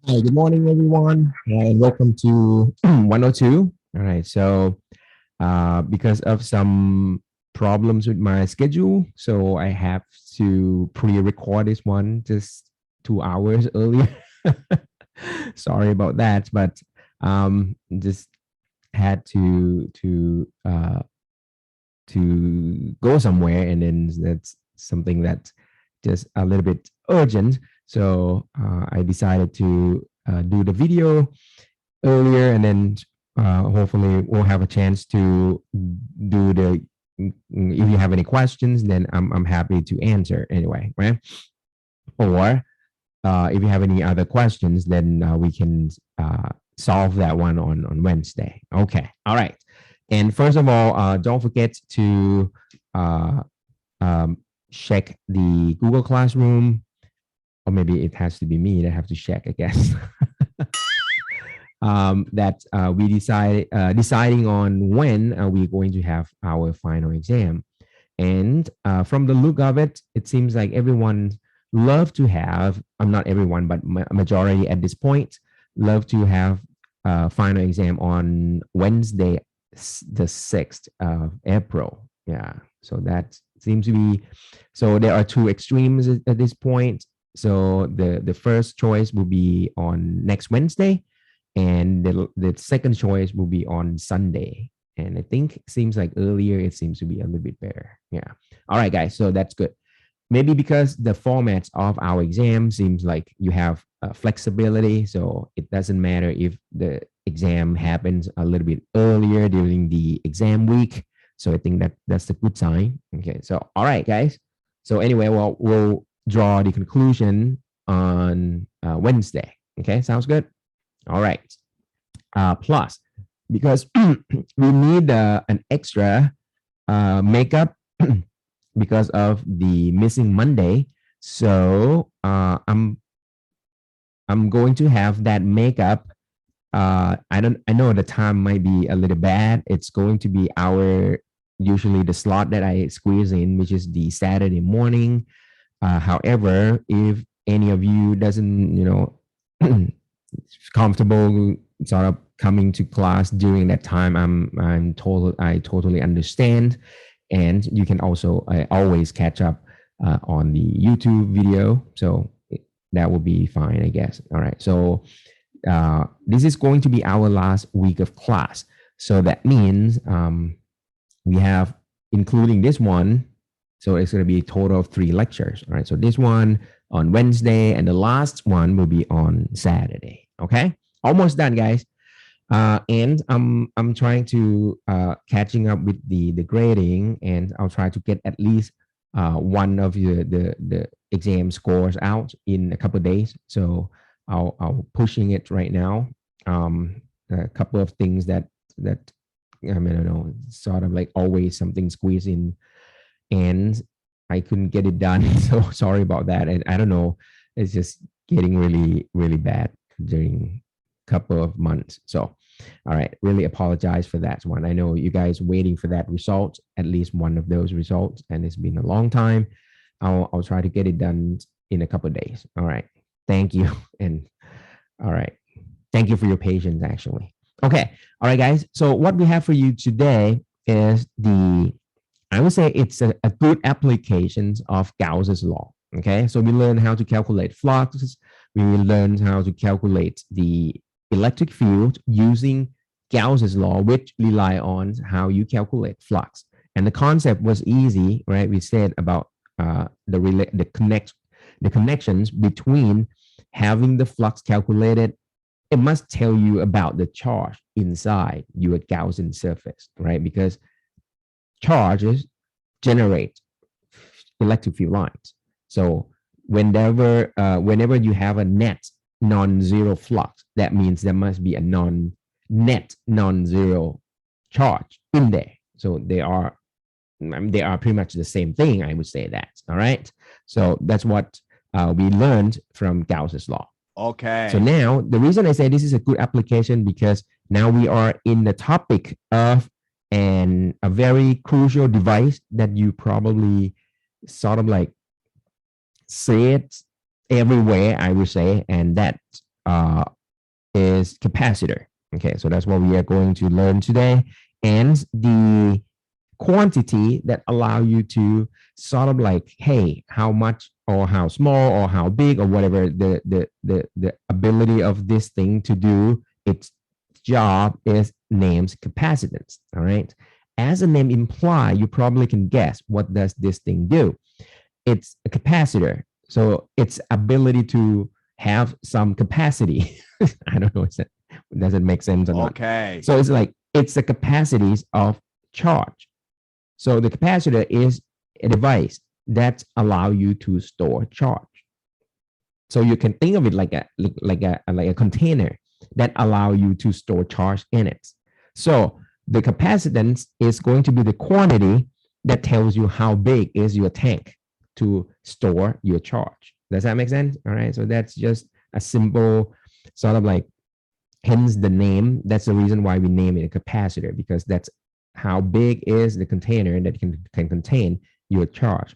Hi, good morning, everyone, and welcome to 102. All right, so because of some problems with my schedule, so I have to pre-record this one just 2 hours earlier. Sorry about that, but just had to go somewhere, and then that's something that's just a little bit urgent. So I decided to do the video earlier, and then hopefully we'll have a chance to do the. If you have any questions, then I'm happy to answer anyway, right? Or if you have any other questions, then we can solve that one on Wednesday. Okay, all right. And first of all, don't forget to uh, um, check the Google Classroom, or maybe it has to be me that have to check, I guess. That we deciding on when we're going to have our final exam. And from the look of it, it seems like everyone love to have, not everyone, but majority at this point, love to have final exam on Wednesday, the 6th of April. Yeah. So that seems to be, so there are two extremes at this point. So the first choice will be on next Wednesday, and the second choice will be on Sunday. And I think it seems like earlier it seems to be a little bit better. Yeah. All right, guys. So that's good. Maybe because the format of our exam seems like you have flexibility. So it doesn't matter if the exam happens a little bit earlier during the exam week. So I think that that's a good sign. Okay. So, all right, guys. So anyway, well, we'll draw the conclusion on Wednesday. Okay. Sounds good. All right. Plus, because we need an extra makeup because of the missing Monday. So I'm going to have that makeup. I know the time might be a little bad. It's going to be our usually the slot that I squeeze in, which is the Saturday morning. However, if any of you doesn't, comfortable sort of coming to class during that time, I totally understand, and you can also always catch up on the YouTube video, so that will be fine, I guess. All right, so this is going to be our last week of class, so that means we have, including this one, so it's going to be a total of 3 lectures. All right, so this one on Wednesday, and the last one will be on Saturday. Okay, almost done, guys. And I'm trying to catching up with the grading, and I'll try to get at least one of the exam scores out in a couple of days. So I'll pushing it right now. A couple of things that I mean, I don't know, sort of like always something squeezed in, and I couldn't get it done. So sorry about that. And I don't know, it's just getting really bad during a couple of months. So, all right, really apologize for that one. I know you guys waiting for that result, at least one of those results, and it's been a long time. I'll try to get it done in a couple of days. All right, thank you, and all right, thank you for your patience. Actually, okay, all right, guys. So what we have for you today is I would say it's a good application of Gauss's law. Okay, so we learn how to calculate flux. We will learn how to calculate the electric field using Gauss's law, which rely on how you calculate flux. And the concept was easy, right? We said about the connections between having the flux calculated. It must tell you about the charge inside your Gaussian surface, right? Because charges generate electric field lines. So whenever you have a net non-zero flux, that means there must be a net non-zero charge in there. So they are pretty much the same thing. I would say that. All right. So that's what we learned from Gauss's law. Okay. So now the reason I say this is a good application, because now we are in the topic of a very crucial device that you probably sort of like see it everywhere, I would say, and that is capacitor. Okay, so that's what we are going to learn today. And the quantity that allow you to sort of like, hey, how much or how small or how big or whatever the ability of this thing to do its job is named capacitance. All right. As the name imply, you probably can guess what does this thing do. It's a capacitor. So its ability to have some capacity. I don't know. Does it make sense or not? Okay. So it's like it's the capacities of charge. So the capacitor is a device that allow you to store charge. So you can think of it like a container that allow you to store charge in it. So the capacitance is going to be the quantity that tells you how big is your tank to store your charge. Does that make sense? All right. So that's just a simple sort of like, hence the name. That's the reason why we name it a capacitor, because that's how big is the container that can contain your charge.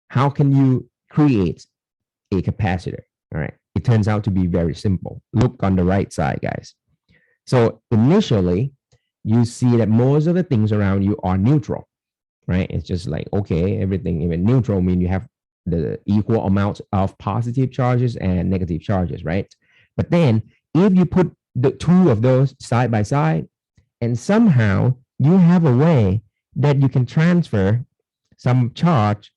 How can you create a capacitor? All right. It turns out to be very simple. Look on the right side, guys. So initially, you see that most of the things around you are neutral, right? It's just like, okay, everything, even neutral mean you have the equal amount of positive charges and negative charges, right? But then if you put the two of those side by side, and somehow you have a way that you can transfer some charge,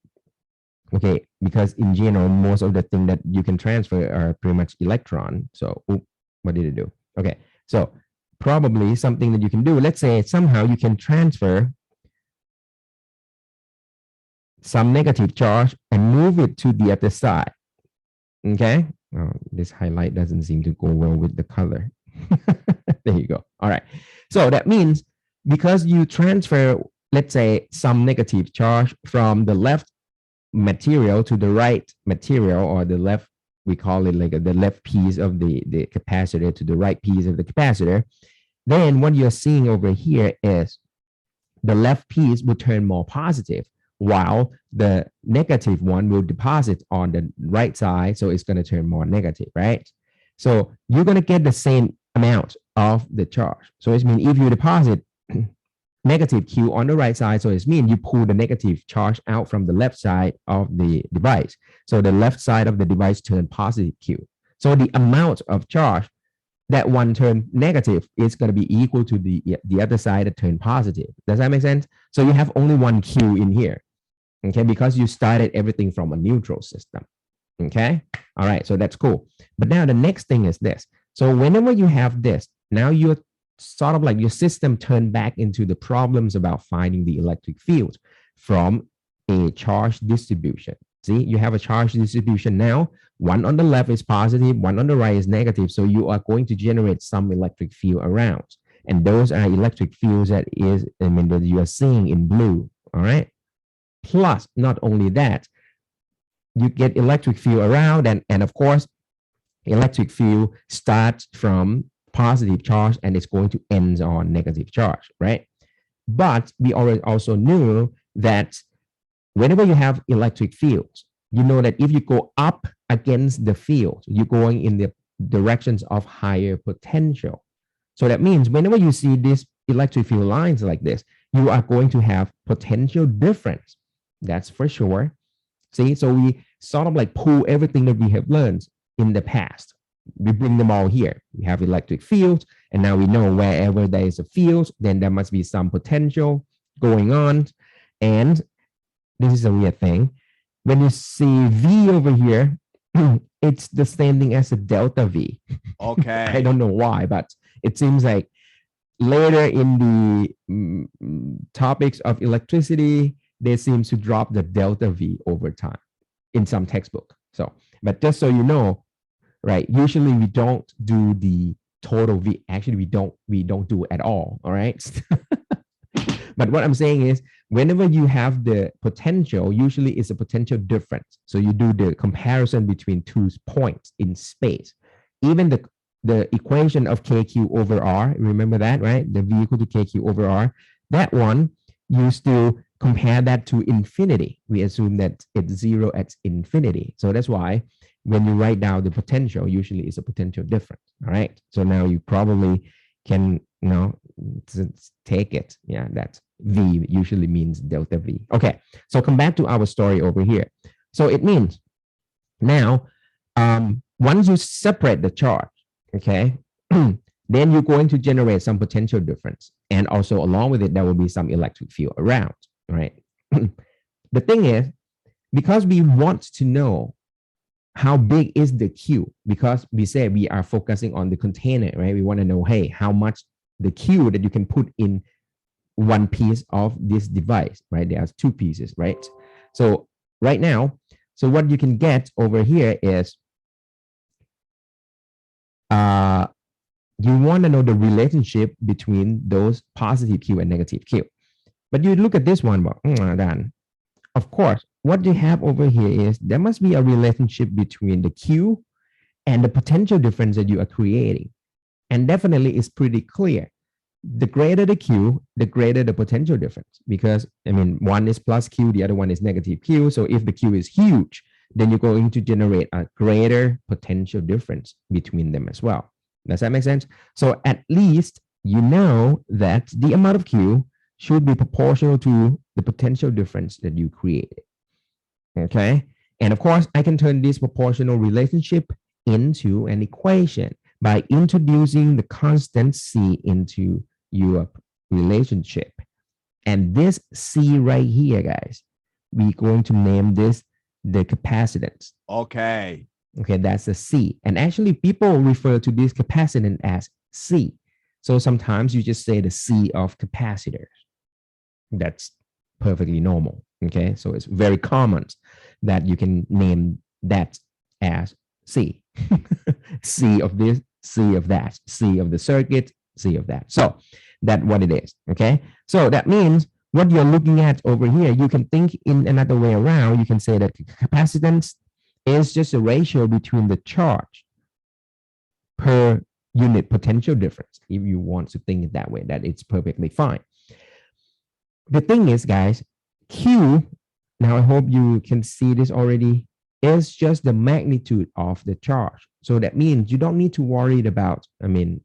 okay, because in general, most of the things that you can transfer are pretty much electron. So, what did it do? Okay, so probably something that you can do, let's say somehow you can transfer some negative charge and move it to the other side. Okay, this highlight doesn't seem to go well with the color. There you go. All right, so that means because you transfer, let's say, some negative charge from the left material to the right material, or the left, we call it like the left piece of the capacitor to the right piece of the capacitor, then what you're seeing over here is the left piece will turn more positive, while the negative one will deposit on the right side. So it's going to turn more negative, right? So you're going to get the same amount of the charge. So it means if you deposit negative Q on the right side, so it means you pull the negative charge out from the left side of the device. So the left side of the device turn positive Q. So the amount of charge that one turn negative is going to be equal to the other side that turn positive. Does that make sense? So you have only one Q in here, okay, because you started everything from a neutral system. Okay, all right, so that's cool. But now the next thing is this. So whenever you have this, now you're sort of like your system turned back into the problems about finding the electric field from a charge distribution. See, you have a charge distribution now. One on the left is positive, one on the right is negative. So you are going to generate some electric field around. And those are electric fields that you are seeing in blue. All right. Plus, not only that, you get electric field around, and of course, electric field starts from positive charge and it's going to end on negative charge, right? But we already also knew that whenever you have electric fields, you know that if you go up against the field, you're going in the directions of higher potential. So that means whenever you see these electric field lines like this, you are going to have potential difference. That's for sure. See, so we sort of like pull everything that we have learned in the past. We bring them all here. We have electric fields, and now we know wherever there is a field, then there must be some potential going on. And this is a weird thing. When you see V over here, it's the same thing as a delta V. Okay. I don't know why, but it seems like later in the topics of electricity, they seem to drop the delta V over time in some textbook. So, but just so you know, right, usually we don't do the total V. Actually, we don't do it at all. All right. But what I'm saying is, whenever you have the potential, usually it's a potential difference. So you do the comparison between two points in space. Even the equation of KQ over R, remember that, right? The V equal to KQ over R, that one, you still compare that to infinity. We assume that it's zero at infinity. So that's why when you write down the potential, usually it's a potential difference. All right. So now you probably can, take it. Yeah, that V usually means delta V. Okay. So come back to our story over here. So it means now, once you separate the charge, okay, then you're going to generate some potential difference. And also along with it, there will be some electric field around, right? The thing is, because we want to know how big is the Q, because we say we are focusing on the container, right? We want to know, hey, how much the Q that you can put in one piece of this device, right? There's two pieces, right? So right now, so what you can get over here is you want to know the relationship between those positive Q and negative Q. But you look at this one, but then, of course, what you have over here is there must be a relationship between the Q and the potential difference that you are creating. And definitely it's pretty clear. The greater the Q, the greater the potential difference, because I mean, one is plus Q, the other one is negative Q. So if the Q is huge, then you're going to generate a greater potential difference between them as well. Does that make sense? So at least you know that the amount of Q should be proportional to the potential difference that you created. Okay. And of course, I can turn this proportional relationship into an equation by introducing the constant C into your relationship. And this C right here, guys, we're going to name this the capacitance. Okay. Okay, that's a C. And actually, people refer to this capacitance as C. So sometimes you just say the C of capacitors. That's perfectly normal. Okay, so it's very common that you can name that as C. C of this, C of that, C of the circuit, C of that. So that's what it is. Okay, so that means what you're looking at over here, you can think in another way around. You can say that capacitance is just a ratio between the charge per unit potential difference. If you want to think it that way, that it's perfectly fine. The thing is, guys, Q, now I hope you can see this already, is just the magnitude of the charge. So that means you don't need to worry about, I mean,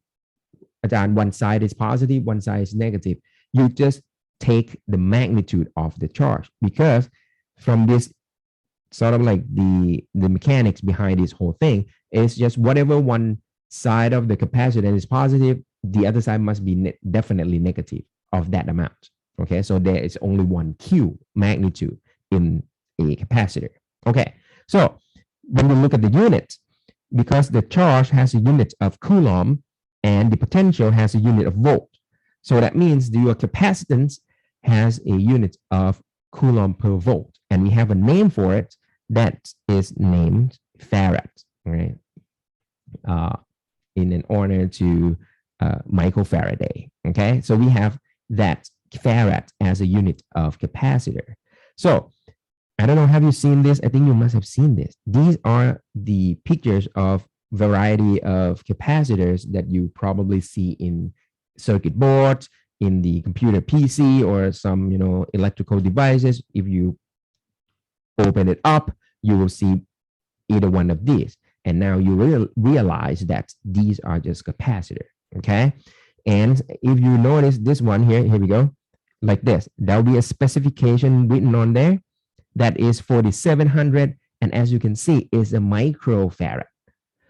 one side is positive, one side is negative. You just take the magnitude of the charge, because from this sort of like the mechanics behind this whole thing is just whatever one side of the capacitor is positive, the other side must be definitely negative of that amount. Okay, so there is only one Q magnitude in a capacitor. Okay, so when we look at the unit, because the charge has a unit of Coulomb and the potential has a unit of volt, so that means your capacitance has a unit of Coulomb per volt, and we have a name for it that is named Farad, right? In an honor to Michael Faraday. Okay, so we have that Farad as a unit of capacitor. So I don't know, have you seen this? I think you must have seen this. These are the pictures of variety of capacitors that you probably see in circuit boards, in the computer PC, or some electrical devices. If you open it up, you will see either one of these. And now you realize that these are just capacitor. Okay. And if you notice this one here we go, like this, there'll be a specification written on there that is 4700. And as you can see, is a microfarad.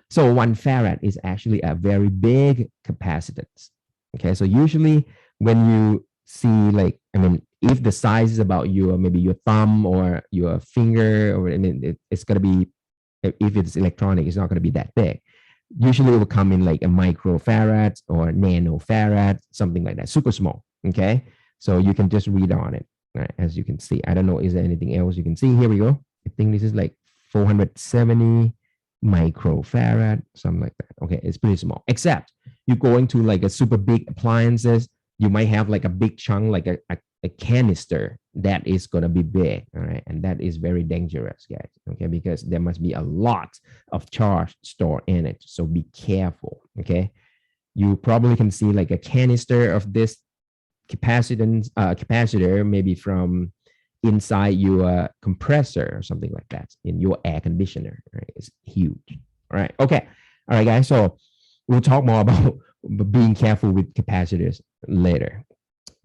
So 1 farad is actually a very big capacitance. Okay. So usually when you see, like, I mean, if the size is about maybe your thumb or your finger, or I mean, it's going to be, if it's electronic, it's not going to be that big. Usually it will come in like a microfarad or nanofarad, something like that, super small. Okay. So you can just read on it, right? As you can see. I don't know, is there anything else you can see? Here we go. I think this is like 470 microfarad, something like that. Okay, it's pretty small. Except you go into like a super big appliances, you might have like a big chunk, like a canister that is going to be big. All right. And that is very dangerous, guys. Okay. Because there must be a lot of charge stored in it. So be careful. Okay. You probably can see like a canister of this capacitor, maybe from inside your compressor or something like that in your air conditioner, right? It's huge. All right. Okay. All right, guys. So we'll talk more about being careful with capacitors later.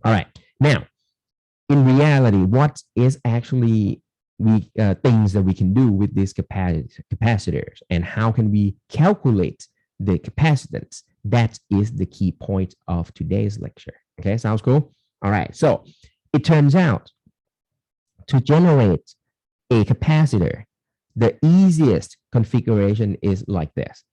All right. Now, in reality, what is actually things that we can do with these capacitors, and how can we calculate the capacitance? That is the key point of today's lecture. Okay, sounds cool? All right, so it turns out to generate a capacitor, the easiest configuration is like this.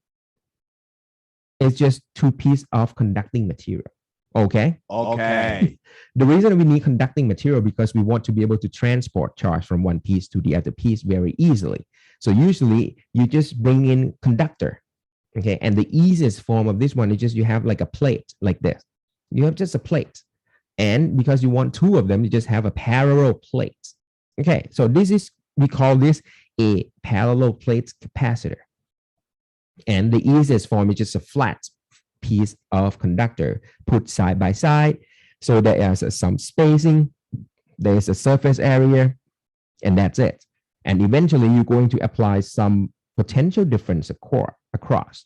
It's just two pieces of conducting material. Okay. Okay. The reason we need conducting material because we want to be able to transport charge from one piece to the other piece very easily. So usually you just bring in conductor. Okay. And the easiest form of this one is just you have like a plate like this. You have just a plate. And because you want two of them, you just have a parallel plate. Okay. So we call this a parallel plate capacitor. And the easiest form is just a flat piece of conductor put side by side. So there is some spacing, there is a surface area, and that's it. And eventually you're going to apply some potential difference across.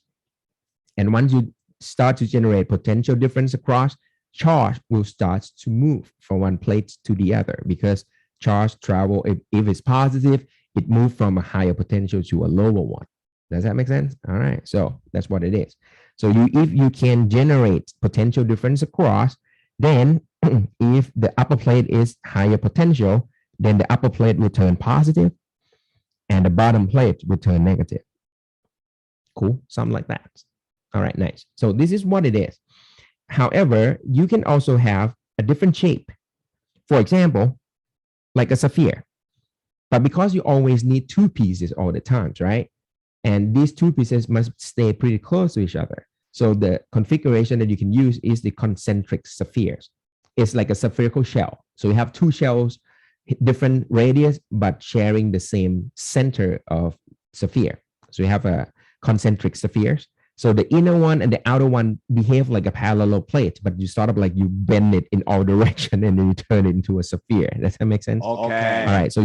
And once you start to generate potential difference across, charge will start to move from one plate to the other because charge travel, if it's positive, it moves from a higher potential to a lower one. Does that make sense? All right, so that's what it is. So if you can generate potential difference across, then if the upper plate is higher potential, then the upper plate will turn positive and the bottom plate will turn negative. Cool, something like that. All right, nice. So this is what it is. However, you can also have a different shape. For example, like a sphere. But because you always need two pieces all the time, right? And these two pieces must stay pretty close to each other. So the configuration that you can use is the concentric spheres. It's like a spherical shell. So you have two shells, different radius, but sharing the same center of sphere. So you have a concentric spheres. So the inner one and the outer one behave like a parallel plate, but you sort of like you bend it in all direction and then you turn it into a sphere. Does that make sense? Okay. All right. So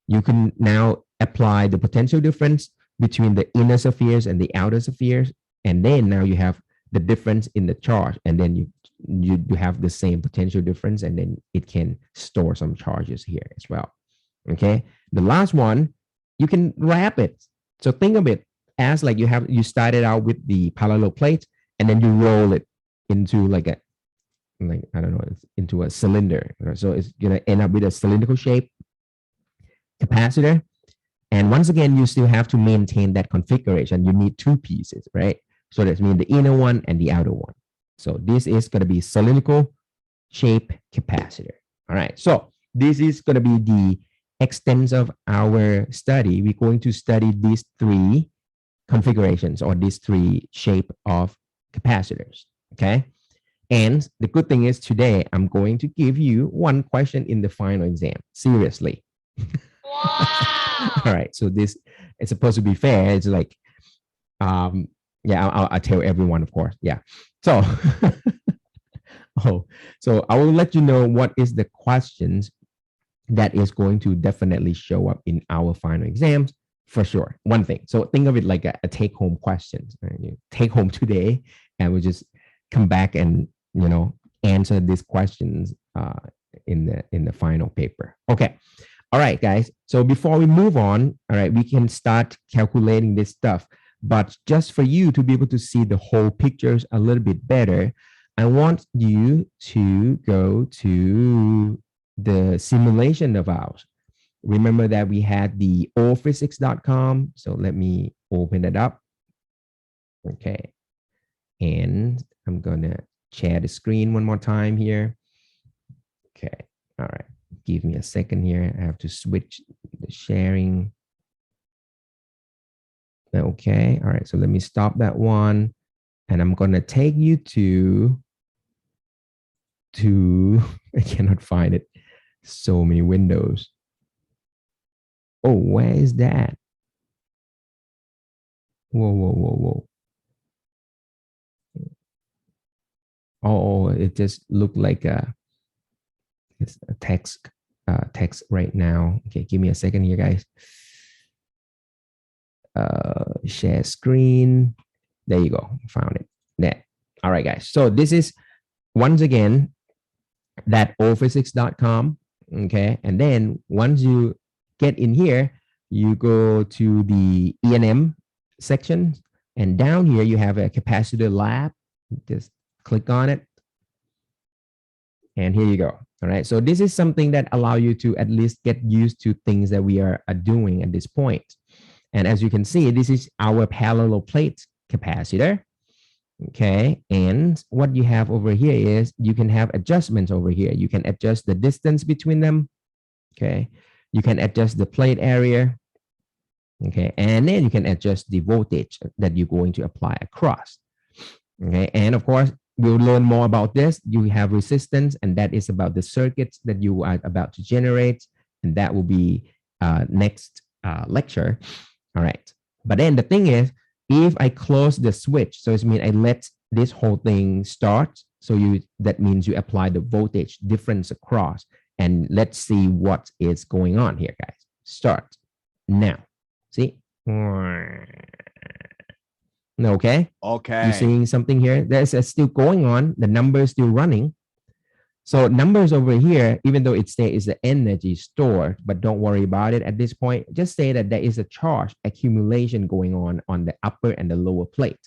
you can now apply the potential difference between the inner spheres and the outer spheres, and then now you have the difference in the charge, and then you have the same potential difference, and then it can store some charges here as well. Okay, the last one, you can wrap it. So think of it as like you started out with the parallel plate, and then you roll it into like I don't know, into a cylinder. So it's gonna end up with a cylindrical shape capacitor. And once again, you still have to maintain that configuration. You need two pieces, right? So that means the inner one and the outer one. So this is going to be cylindrical shape capacitor. All right. So this is going to be the extent of our study. We're going to study these three configurations or these three shape of capacitors. Okay. And the good thing is today, I'm going to give you one question in the final exam. Seriously. Wow. All right. So this is supposed to be fair. It's like, yeah, I'll tell everyone, of course. Yeah. So, so I will let you know what is the questions that is going to definitely show up in our final exams for sure. One thing. So think of it like a take home question. Right? You take home today and we'll just come back and, answer these questions in the final paper. Okay. All right, guys. So before we move on, all right, we can start calculating this stuff. But just for you to be able to see the whole pictures a little bit better, I want you to go to the simulation of ours. Remember that we had the allphysics.com. So let me open it up. Okay. And I'm going to share the screen one more time here. Okay. All right. Give me a second here. I have to switch the sharing. Okay. All right. So let me stop that one. And I'm going to take you to, I cannot find it. So many windows. Oh, where is that? Whoa. Oh, it just looked like a It's a text right now. Okay, give me a second here, guys. Share screen. There you go. Found it. There. All right, guys. So this is once again that allphysics.com. Okay, and then once you get in here, you go to the E&M section, and down here you have a Capacitive Lab. Just click on it, and here you go. All right, so this is something that allow you to at least get used to things that we are doing at this point. And as you can see, this is our parallel plate capacitor. Okay, and what you have over here is you can have adjustments over here. You can adjust the distance between them. Okay, you can adjust the plate area. Okay, and then you can adjust the voltage that you're going to apply across. Okay, and of course, we'll learn more about this. You have resistance, and that is about the circuits that you are about to generate, and that will be next lecture. All right, but then the thing is, if I close the switch, so it means I let this whole thing start. So that means you apply the voltage difference across, and let's see what is going on here, guys. Start now. See? Okay. Okay. You're seeing something here. There's still going on. The number is still running. So numbers over here, even though it says the energy stored, but don't worry about it at this point. Just say that there is a charge accumulation going on the upper and the lower plate.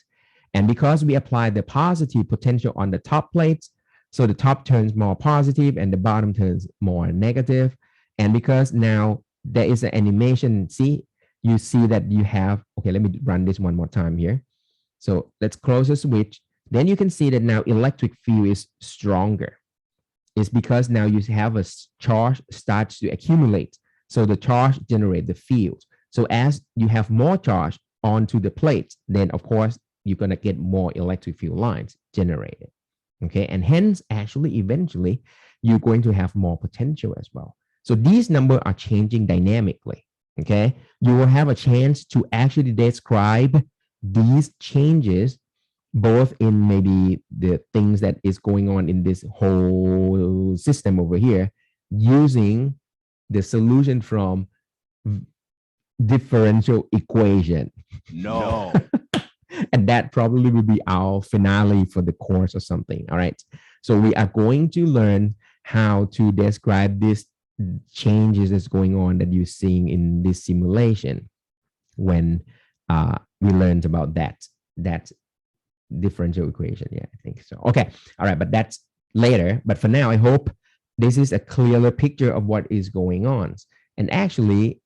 And because we apply the positive potential on the top plates, so the top turns more positive and the bottom turns more negative. And because now there is an animation, see, you see that you have, okay, let me run this one more time here. So let's close the switch. Then you can see that now electric field is stronger. It's because now you have a charge starts to accumulate. So the charge generates the field. So as you have more charge onto the plate, then of course, you're going to get more electric field lines generated. Okay. And hence, actually, eventually, you're going to have more potential as well. So these numbers are changing dynamically. Okay. You will have a chance to actually describe these changes both in maybe the things that is going on in this whole system over here using the solution from differential equation. No. And that probably will be our finale for the course or something. All right. So we are going to learn how to describe these changes that's going on that you're seeing in this simulation when we learned about that differential equation. Yeah, I think so. Okay. All right. But that's later. But for now, I hope this is a clearer picture of what is going on. And actually,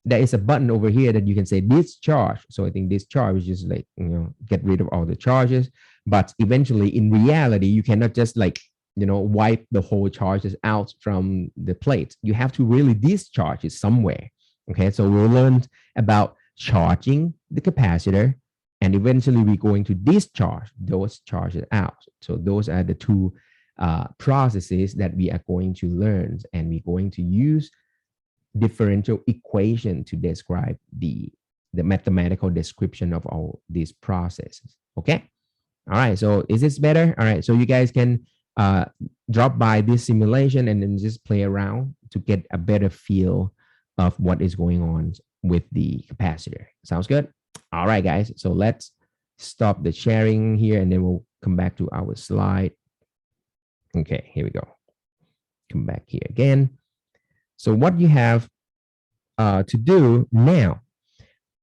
there is a button over here that you can say discharge. So I think discharge is just like, get rid of all the charges. But eventually, in reality, you cannot just like, wipe the whole charges out from the plate. You have to really discharge it somewhere. Okay. So we'll learn about charging the capacitor, and eventually we're going to discharge those charges out. So those are the two processes that we are going to learn, and we're going to use differential equation to describe the mathematical description of all these processes. Okay. All right. So is this better? All right. So you guys can drop by this simulation and then just play around to get a better feel of what is going on with the capacitor. Sounds good? All right, guys. So let's stop the sharing here and then we'll come back to our slide. Okay, here we go. Come back here again. So what you have to do now,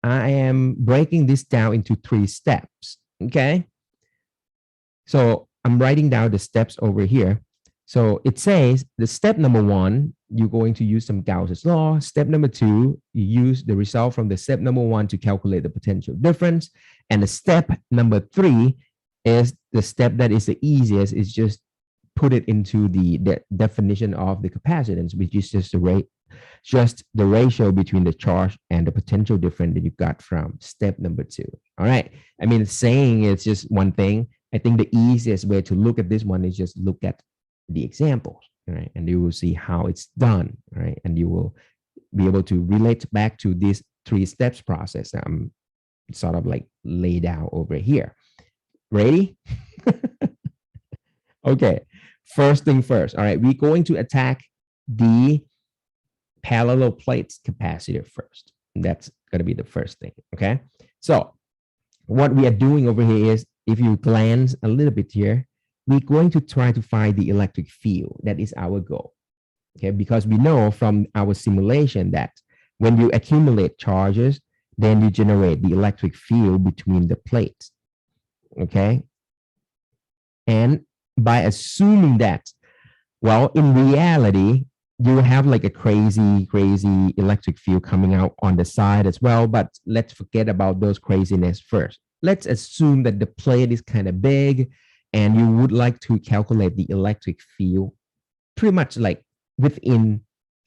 I am breaking this down into 3 steps. Okay. So I'm writing down the steps over here. So it says the step number 1, you're going to use some Gauss's law. Step number 2, you use the result from the step number 1 to calculate the potential difference. And the step number 3 is the step that is the easiest, is just put it into the definition of the capacitance, which is just the ratio between the charge and the potential difference that you got from step number 2. All right. I mean, saying it's just one thing. I think the easiest way to look at this one is just look at the examples, right? And you will see how it's done, right? And you will be able to relate back to this 3 steps process that I'm sort of like laid out over here. Ready? Okay. first thing first. All right, we're going to attack the parallel plates capacitor first. That's going to be the first thing. Okay, so what we are doing over here is, if you glance a little bit here, we're going to try to find the electric field. That is our goal. Okay, because we know from our simulation that when you accumulate charges, then you generate the electric field between the plates. Okay, and by assuming that, well, in reality, you have like a crazy electric field coming out on the side as well. But let's forget about those craziness first. Let's assume that the plate is kind of big and you would like to calculate the electric field pretty much like within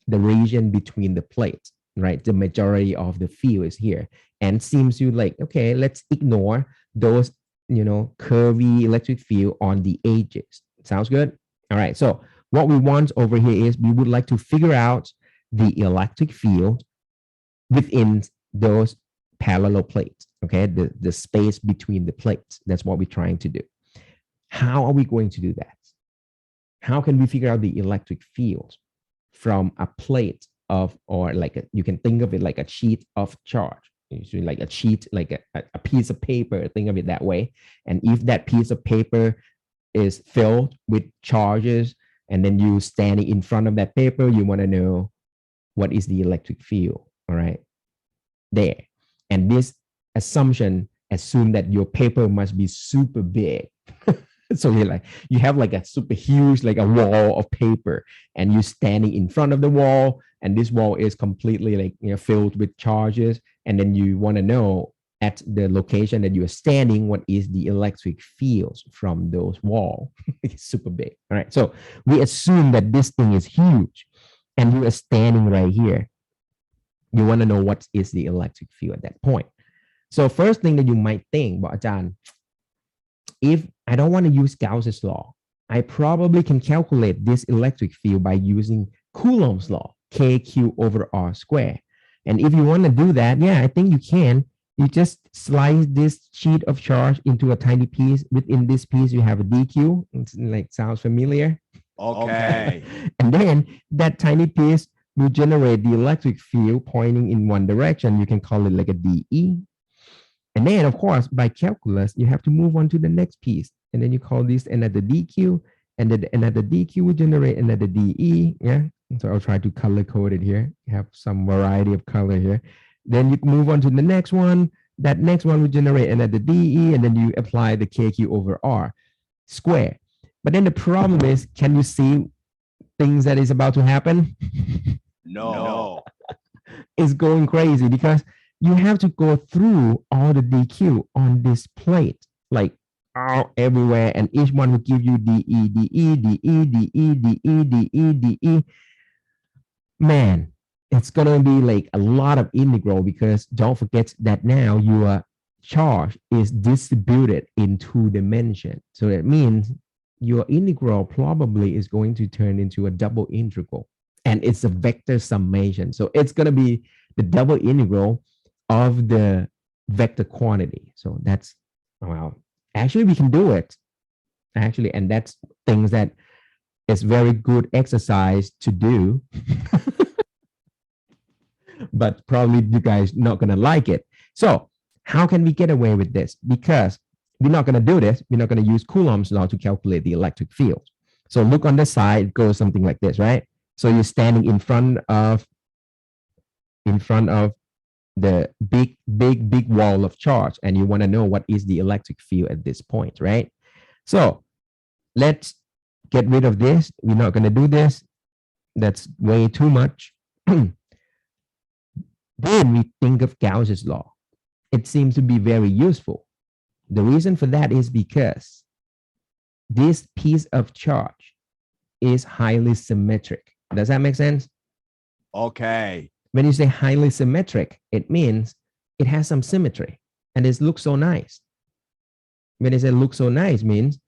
the region between the plates, right? The majority of the field is here, and seems you like, okay, let's ignore those, curvy electric field on the edges. Sounds good? All right, so what we want over here is we would like to figure out the electric field within those parallel plates, okay? The space between the plates. That's what we're trying to do. How are we going to do that? How can we figure out the electric field from a plate of, or like you can think of it like a sheet of charge, usually like a sheet, like a piece of paper, think of it that way. And if that piece of paper is filled with charges, and then you standing in front of that paper, you want to know what is the electric field, all right, there. And this assumption assume that your paper must be super big. So you have like a super huge, like a wall of paper, and you're standing in front of the wall, and this wall is completely like, filled with charges. And then you want to know at the location that you are standing, what is the electric fields from those walls. It's super big. All right. So we assume that this thing is huge and you are standing right here. You want to know what is the electric field at that point. So first thing that you might think, but Ajahn, if I don't want to use Gauss's law, I probably can calculate this electric field by using Coulomb's law, KQ over R squared. And if you want to do that, yeah, I think you can. You just slice this sheet of charge into a tiny piece. Within this piece, you have a dq. It's like, sounds familiar? Okay. And then that tiny piece will generate the electric field pointing in one direction. You can call it like a dE. And then, of course, by calculus, you have to move on to the next piece. And then you call this another dq. And then another dq will generate another dE. Yeah. So I'll try to color code it here. You have some variety of color here. Then you move on to the next one. That next one will generate another dE, and then you apply the KQ over R square. But then the problem is, can you see things that is about to happen? No. It's going crazy because you have to go through all the DQ on this plate, like all everywhere, and each one will give you dE, dE, dE, dE, dE, dE, dE. Man, it's gonna be like a lot of integral, because don't forget that now your charge is distributed in 2 dimensions. So that means your integral probably is going to turn into a double integral, and it's a vector summation. So it's gonna be the double integral of the vector quantity. So that's, well, actually we can do it actually, and that's things that is very good exercise to do. But probably you guys not gonna like it. So how can we get away with this? Because we're not gonna do this. We're not gonna use Coulomb's law to calculate the electric field. So look on the side, it goes something like this, right? So you're standing in front of the big wall of charge, and you want to know what is the electric field at this point, right? So let's get rid of this. We're not going to do this. That's way too much. Then we think of Gauss's law. It seems to be very useful. The reason for that is because this piece of charge is highly symmetric. Does that make sense? Okay. When you say highly symmetric, it means it has some symmetry and it looks so nice. When I say look so nice, means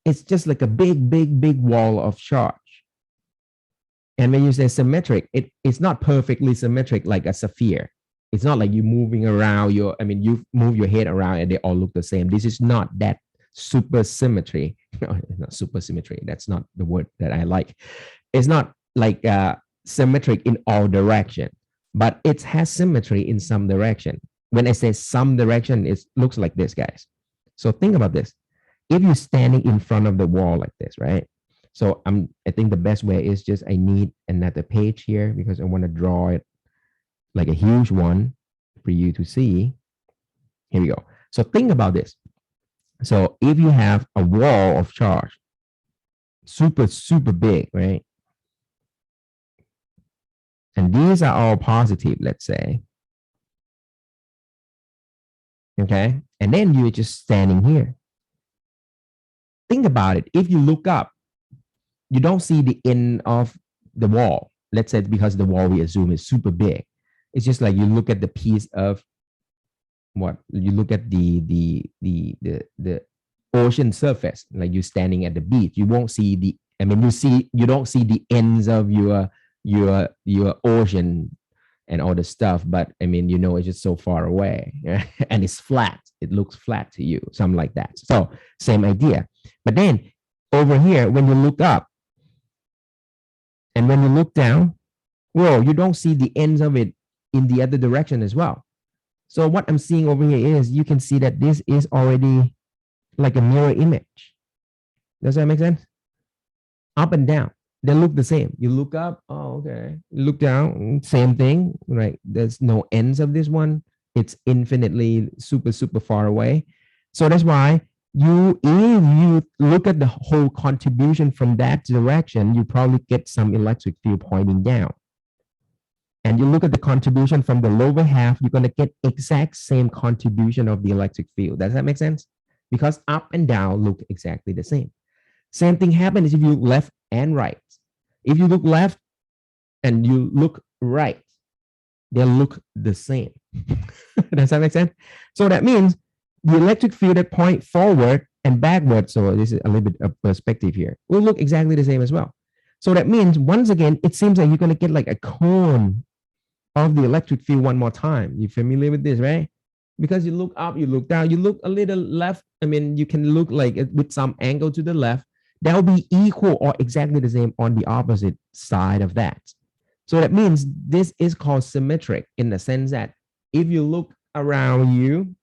it's just like a big wall of charge. And when you say symmetric, it's not perfectly symmetric like a sphere. It's not like you moving around you move your head around and they all look the same. This is not that supersymmetry. No, not supersymmetry. That's not the word that I like. It's not like symmetric in all direction, but it has symmetry in some direction. When I say some direction, it looks like this, guys. So think about this. If you're standing in front of the wall like this, right? So I think the best way is just I need another page here because I want to draw it like a huge one for you to see. Here we go. So think about this. So if you have a wall of charge, super, super big, right? And these are all positive, let's say. Okay. And then you're just standing here. Think about it. If you look up, you don't see the end of the wall. Let's say because the wall we assume is super big. It's just like you look at the piece of what you look at the ocean surface, like you're standing at the beach. You won't see the. I mean, you don't see the ends of your ocean and all the stuff. But I mean, you know, it's just so far away, and it's flat. It looks flat to you, something like that. So same idea. But then over here, when you look up and when you look down, whoa, you don't see the ends of it in the other direction as well. So what I'm seeing over here is you can see that this is already like a mirror image. Does that make sense? Up and down, they look the same. You look up, oh, okay. You look down, same thing, right? There's no ends of this one. It's infinitely super, super far away. So that's why if you look at the whole contribution from that direction, you probably get some electric field pointing down. And you look at the contribution from the lower half, you're going to get exact same contribution of the electric field. Does that make sense? Because up and down look exactly the same. Same thing happens if you look left and right. If you look left and you look right, they look the same. Does that make sense? So that means the electric field that point forward and backward, so this is a little bit of perspective here, will look exactly the same as well. So that means, once again, it seems like you're going to get like a cone of the electric field one more time. You familiar with this, right? Because you look up, you look down, you look a little left. I mean, you can look like with some angle to the left. That will be equal or exactly the same on the opposite side of that. So that means this is called symmetric in the sense that if you look around you,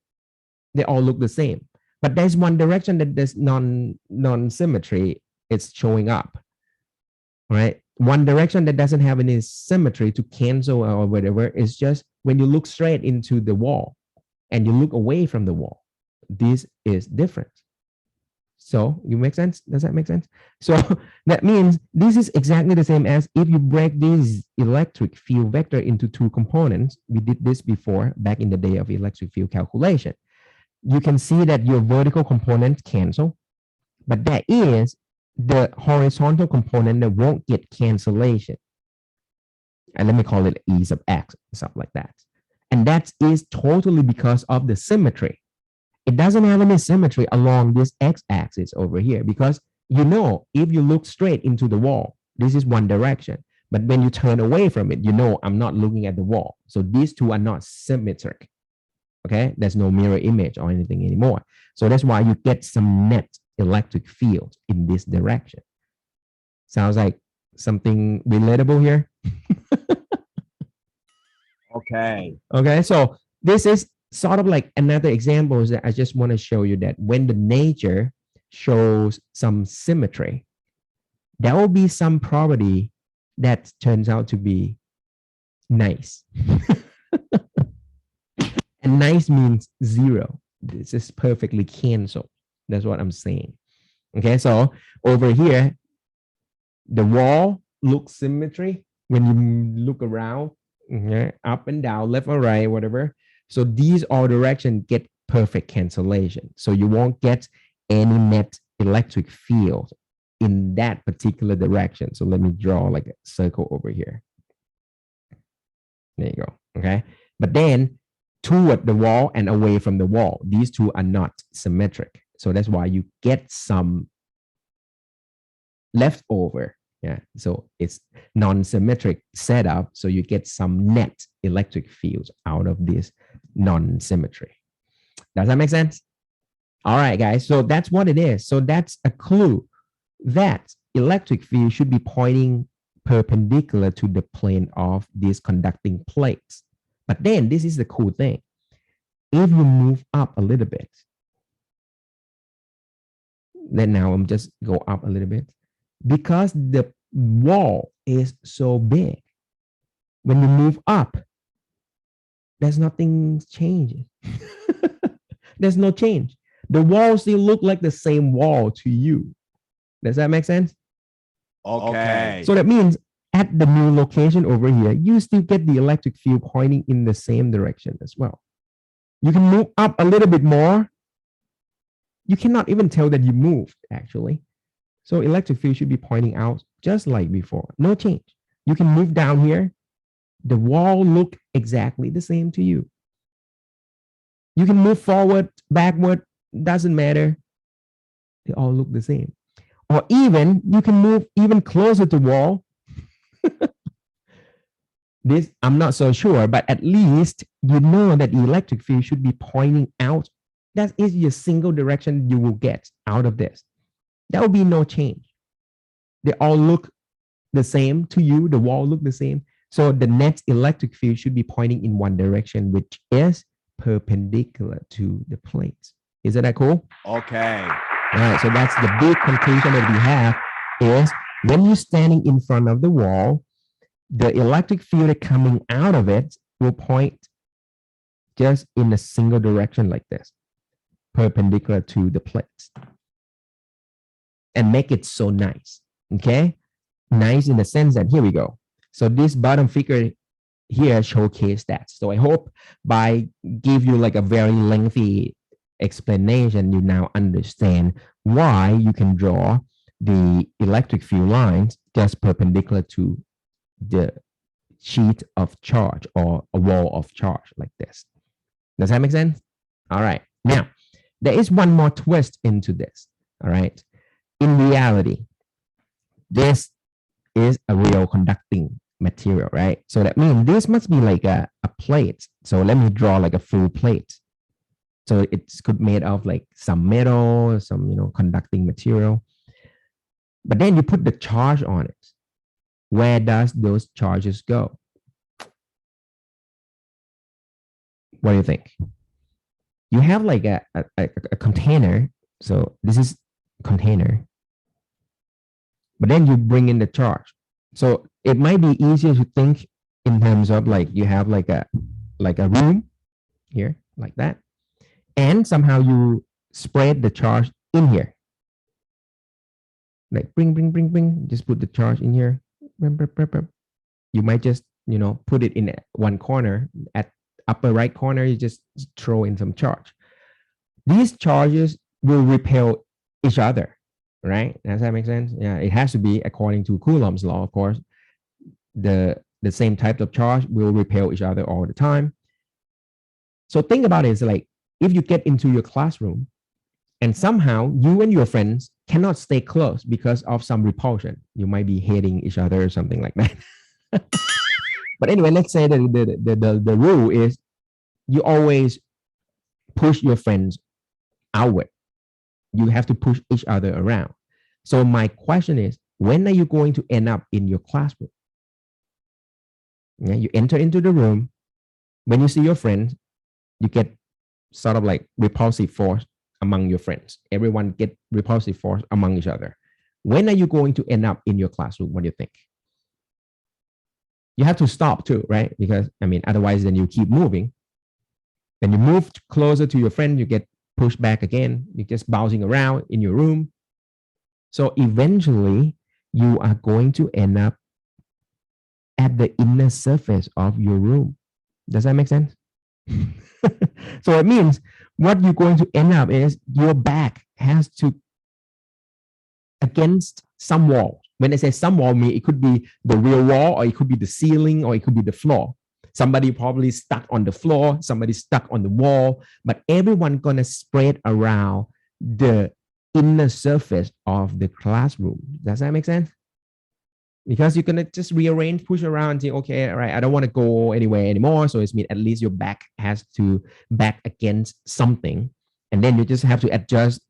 they all look the same. But there's one direction that there's non-symmetry. It's showing up, right? One direction that doesn't have any symmetry to cancel or whatever is just when you look straight into the wall and you look away from the wall. This is different. So you make sense? Does that make sense? So that means this is exactly the same as if you break this electric field vector into two components. We did this before back in the day of electric field calculation. You can see that your vertical components cancel, but that is the horizontal component that won't get cancellation. And let me call it E sub X, something like that. And that is totally because of the symmetry. It doesn't have any symmetry along this X-axis over here because you know, if you look straight into the wall, this is one direction. But when you turn away from it, you know, I'm not looking at the wall. So these two are not symmetric. Okay, there's no mirror image or anything anymore. So that's why you get some net electric field in this direction. Sounds like something relatable here. Okay. Okay, so this is sort of like another example that I just want to show you that when the nature shows some symmetry, there will be some property that turns out to be nice. And nice means zero. This is perfectly canceled. That's what I'm saying. Okay, so over here, the wall looks symmetry when you look around, okay, up and down, left or right, whatever. So these all directions get perfect cancellation. So you won't get any net electric field in that particular direction. So let me draw like a circle over here. There you go. Okay. But then toward the wall and away from the wall, these two are not symmetric. So that's why you get some leftover. Yeah. So it's non-symmetric setup. So you get some net electric fields out of this non-symmetry. Does that make sense? All right, guys. So that's what it is. So that's a clue that electric field should be pointing perpendicular to the plane of these conducting plates. But then this is the cool thing. If you move up a little bit, then now I'm just go up a little bit because the wall is so big. When you move up, there's nothing changing. There's no change. The wall still look like the same wall to you. Does that make sense? Okay. So that means at the new location over here, you still get the electric field pointing in the same direction as well. You can move up a little bit more. You cannot even tell that you moved actually. So electric field should be pointing out just like before. No change. You can move down here. The wall look exactly the same to you. You can move forward, backward, doesn't matter. They all look the same. Or even you can move even closer to the wall. This I'm not so sure, but at least you know that the electric field should be pointing out. That is your single direction you will get out of this. There will be no change. They all look the same to you. The wall look the same. So the net electric field should be pointing in one direction, which is perpendicular to the plates. Is that cool? Okay. All right. So that's the big conclusion that we have is when you're standing in front of the wall, the electric field coming out of it will point just in a single direction like this, perpendicular to the plates. And make it so nice. Okay. Nice in the sense that here we go. So this bottom figure here showcase that. So I hope by give you like a very lengthy explanation, you now understand why you can draw the electric field lines just perpendicular to the sheet of charge or a wall of charge like this. Does that make sense? All right. Now, there is one more twist into this. All right. In reality, this is a real conducting material, right? So that means this must be like a plate. So let me draw like a full plate. So it's could made of like some metal, some, you know, conducting material. But then you put the charge on it. Where does those charges go? What do you think? You have like a container. So this is container. But then you bring in the charge. So it might be easier to think in terms of like you have like a room here like that. And somehow you spread the charge in here. Like bring, just put the charge in here. You might just, you know, put it in one corner. At upper right corner, you just throw in some charge. These charges will repel each other, right? Does that make sense? Yeah, it has to be according to Coulomb's law, of course. The same type of charge will repel each other all the time. So think about it, it's like if you get into your classroom and somehow you and your friends cannot stay close because of some repulsion, you might be hating each other or something like that. But anyway, let's say that the rule is you always push your friends outward. You have to push each other around. So my question is, when are you going to end up in your classroom? Yeah, you enter into the room. When you see your friends, you get sort of like repulsive force among your friends. Everyone get repulsive force among each other. When are you going to end up in your classroom? What do you think? You have to stop too, right? Because I mean, otherwise then you keep moving. Then you move closer to your friend, you get pushed back again. You're just bouncing around in your room. So eventually you are going to end up at the inner surface of your room. Does that make sense? So it means what you're going to end up is your back has to against some wall. When I say some wall, it could be the real wall, or it could be the ceiling, or it could be the floor. Somebody probably stuck on the floor, somebody stuck on the wall, but everyone gonna spread around the inner surface of the classroom. Does that make sense? Because you're gonna just rearrange, push around, and say, okay, all right, I don't want to go anywhere anymore. So it's mean at least your back has to back against something, And then you just have to adjust,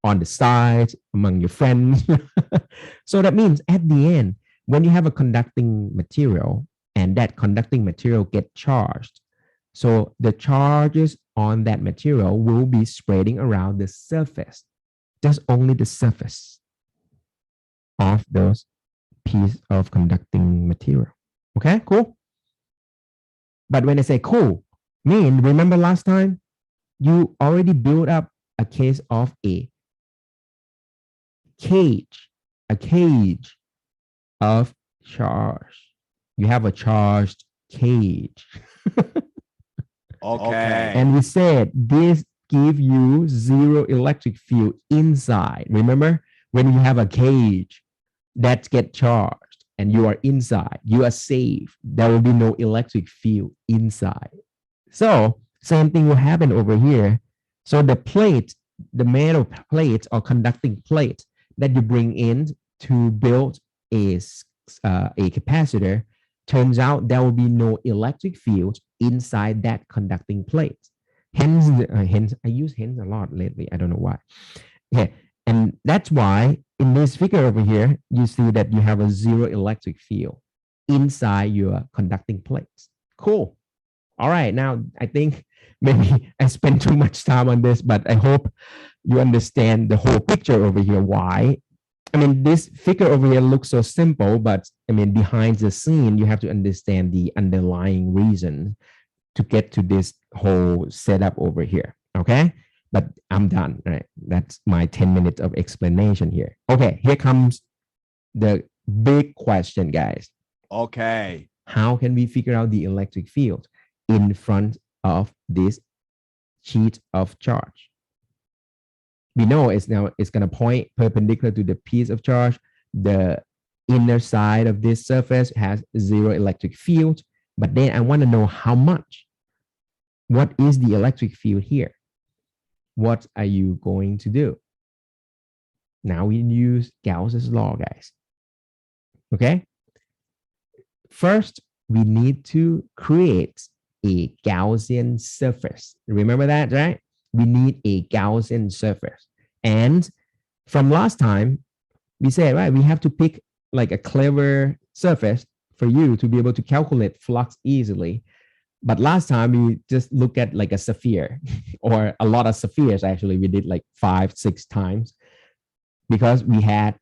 on the sides among your friends. So that means at the end, when you have a conducting material and that conducting material get charged, so the charges on that material will be spreading around the surface, just only the surface of those piece of conducting material. Okay, cool. But when I say cool, remember last time you already built up a case of a cage of charge. You have a charged cage. Okay. And we said this give you zero electric field inside. Remember, when you have a cage that get charged and you are inside, you are safe. There will be no electric field inside. So same thing will happen over here. So the plate, the metal plate or conducting plate that you bring in to build a capacitor, turns out there will be no electric field inside that conducting plate. Hence, I use hence a lot lately. I don't know why. Okay, and that's why in this figure over here, you see that you have a zero electric field inside your conducting plates. Cool. All right, now I think maybe I spent too much time on this, but I hope you understand the whole picture over here. Why? This figure over here looks so simple, but behind the scene, you have to understand the underlying reason to get to this whole setup over here. Okay, but I'm done. Right, that's my 10 minutes of explanation here. Okay, here comes the big question, guys. Okay. How can we figure out the electric field in front of this sheet of charge? We know it's going to point perpendicular to the piece of charge. The inner side of this surface has zero electric field, but then I want to know how much. What is the electric field here? What are you going to do? Now we use Gauss's law, guys. Okay. First, we need to create a Gaussian surface. Remember that, right? We need a Gaussian surface. And from last time, we said, right, we have to pick like a clever surface for you to be able to calculate flux easily. But last time we just looked at like a sphere or a lot of spheres. Actually, we did like 5-6 times because we had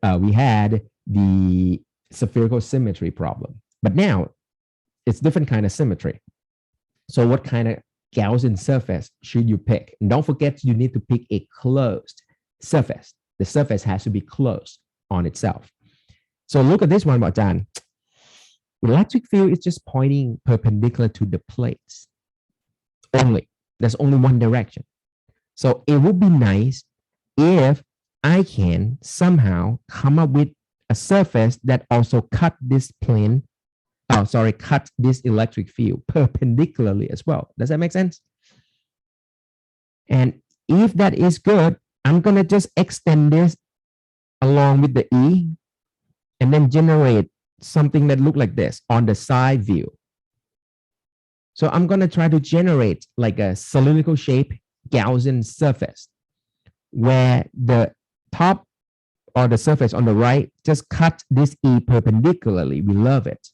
the spherical symmetry problem. But now it's different kind of symmetry. So what kind of Gaussian surface should you pick? And don't forget, you need to pick a closed surface. The surface has to be closed on itself. So look at this one more time. Electric field is just pointing perpendicular to the plates only. There's only one direction. So it would be nice if I can somehow come up with a surface that also cut this plane, cut this electric field perpendicularly as well. Does that make sense? And if that is good, I'm going to just extend this along with the E and then generate something that look like this on the side view. So I'm going to try to generate like a cylindrical shape Gaussian surface where the top or the surface on the right just cut this E perpendicularly. We love it.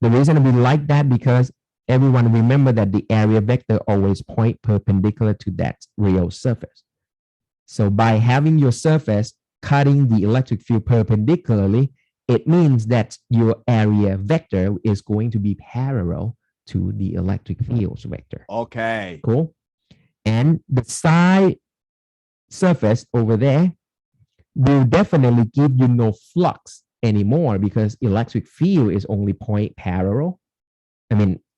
The reason we like that because everyone remember that the area vector always point perpendicular to that real surface. So by having your surface cutting the electric field perpendicularly, it means that your area vector is going to be parallel to the electric field vector. Okay. Cool. And the side surface over there will definitely give you no flux anymore because electric field is only point parallel.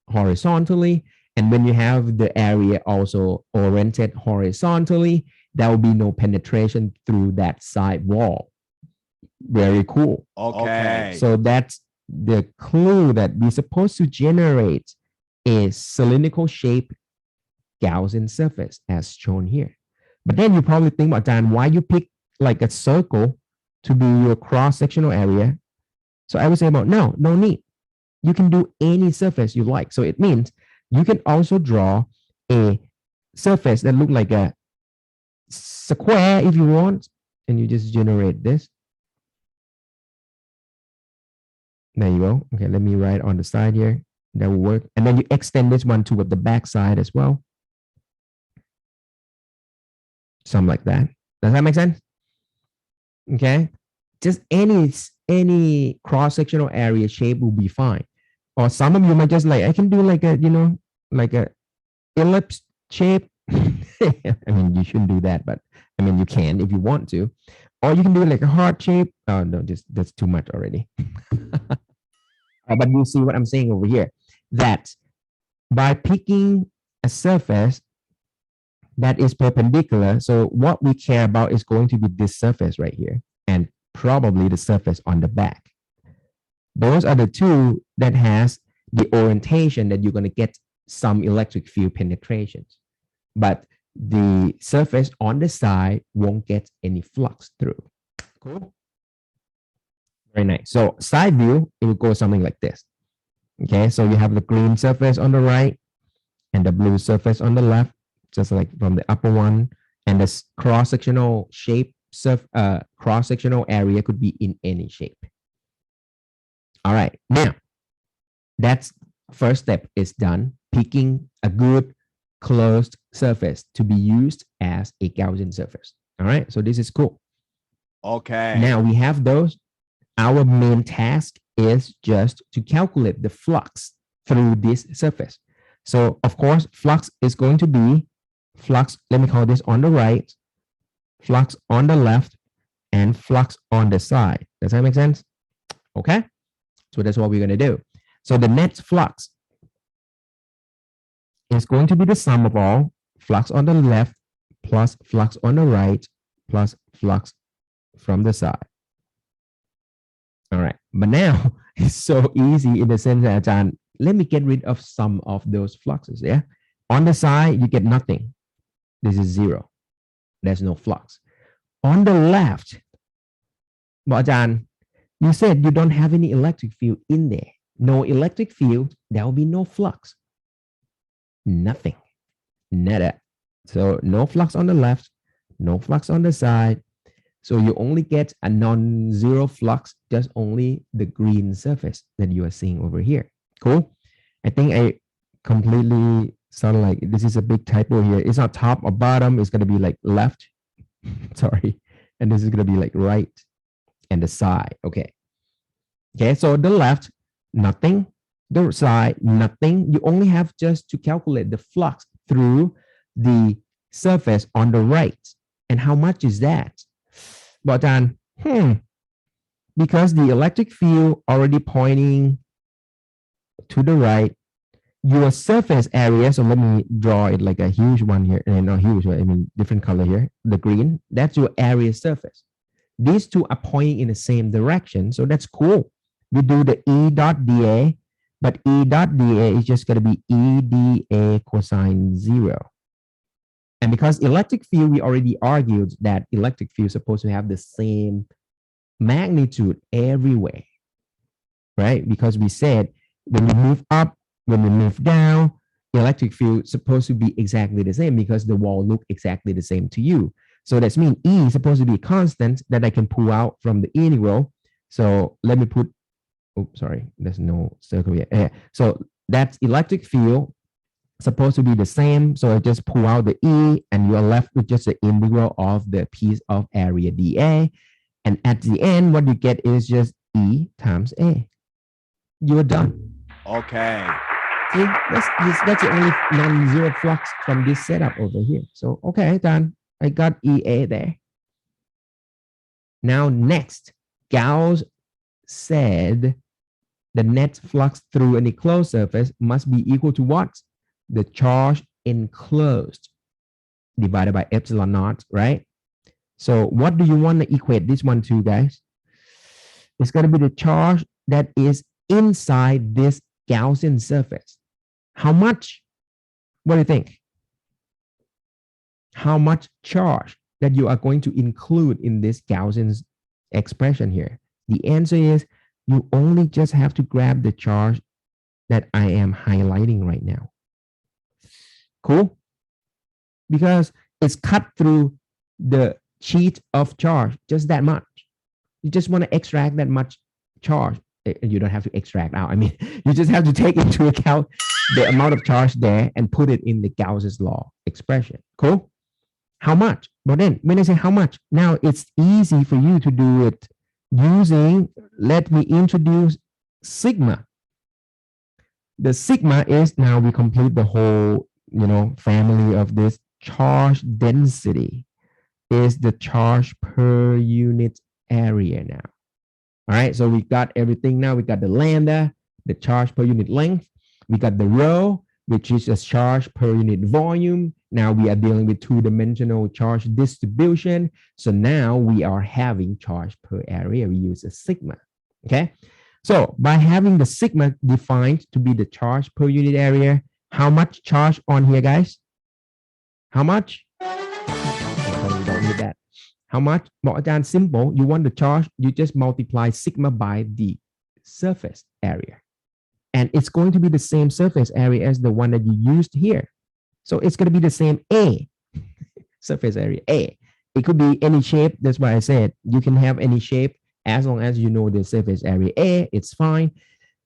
Horizontally. And when you have the area also oriented horizontally, there will be no penetration through that side wall. Very cool. Okay. So that's the clue that we're supposed to generate a cylindrical shape Gaussian surface as shown here. But then you probably think about, Dan, why you pick like a circle to be your cross-sectional area? So I would say about no need. You can do any surface you like. So it means you can also draw a surface that look like a square if you want, and you just generate this. There you go. Okay, let me write on the side here. That will work. And then you extend this one toward the back side as well. Something like that. Does that make sense? Okay. Just any cross-sectional area shape will be fine. Or some of you might just like, I can do like a, like a ellipse shape. I mean, you shouldn't do that, but I mean, you can if you want to. Or you can do like a heart shape. Oh, no, that's too much already. But you see what I'm saying over here, that by picking a surface that is perpendicular, so what we care about is going to be this surface right here, and probably the surface on the back. Those are the two that has the orientation that you're going to get some electric field penetrations. But the surface on the side won't get any flux through. Cool. Very nice. So side view, it will go something like this. Okay, so you have the green surface on the right and the blue surface on the left, just like from the upper one. And this cross-sectional shape, cross-sectional area could be in any shape. All right, now that's first step is done, picking a good closed surface to be used as a Gaussian surface. All right, so this is cool. Okay. Now we have those. Our main task is just to calculate the flux through this surface. So of course, flux is going to be flux, let me call this on the right, flux on the left, and flux on the side. Does that make sense? Okay, so that's what we're going to do. So the net flux is going to be the sum of all flux on the left plus flux on the right plus flux from the side. All right, but now it's so easy in the sense that, Ajahn, let me get rid of some of those fluxes, yeah? On the side, you get nothing. This is zero. There's no flux. On the left, but Ajahn, you said you don't have any electric field in there. No electric field, there will be no flux. Nothing. Nada. So no flux on the left, no flux on the side. So you only get a non-zero flux, just only the green surface that you are seeing over here. Cool. I think I completely sort of like, this is a big typo here. It's not top or bottom. It's going to be like left. Sorry. And this is going to be like right and the side. Okay. Okay. So the left, nothing. The side, nothing. You only have just to calculate the flux through the surface on the right. And how much is that? But then, because the electric field already pointing to the right, your surface area, so let me draw it like a huge one here, and not huge, I mean different color here, the green, that's your area surface. These two are pointing in the same direction, so that's cool. We do the E dot dA, but E dot dA is just going to be E dA cosine 0. And because electric field, we already argued that electric field is supposed to have the same magnitude everywhere, right? Because we said when we move up, when we move down, the electric field is supposed to be exactly the same because the wall look exactly the same to you. So that means E is supposed to be a constant that I can pull out from the integral. So let me put, oh, sorry, there's no circle yet. So that's electric field supposed to be the same. So I just pull out the E and you're left with just the integral of the piece of area dA. And at the end, what you get is just E times A. You're done. Okay. See, that's the only non-zero flux from this setup over here. So, okay, done. I got EA there. Now, next, Gauss said the net flux through an enclosed surface must be equal to what? The charge enclosed divided by epsilon naught, right? So what do you want to equate this one to, guys? It's going to be the charge that is inside this Gaussian surface. How much? What do you think? How much charge that you are going to include in this Gaussian expression here? The answer is you only just have to grab the charge that I am highlighting right now. Cool. because it's cut through the sheet of charge, just that much. You just want to extract that much charge. You don't have to extract out. I mean, you just have to take into account the amount of charge there and put it in the Gauss's law expression. Cool? How much? But then when I say how much, now it's easy for you to do it using, let me introduce sigma. The sigma is, now we complete the whole, family of this charge density, is the charge per unit area now. All right, so we got everything now. We got the lambda, the charge per unit length. We got the rho, which is a charge per unit volume. Now we are dealing with two-dimensional charge distribution. So now we are having charge per area. We use a sigma, okay? So by having the sigma defined to be the charge per unit area, how much charge on here, guys? How much? Okay, we don't need that. How much? More than simple. You want the charge, you just multiply sigma by the surface area. And it's going to be the same surface area as the one that you used here. So it's going to be the same A, surface area A. It could be any shape. That's why I said you can have any shape as long as you know the surface area A, it's fine.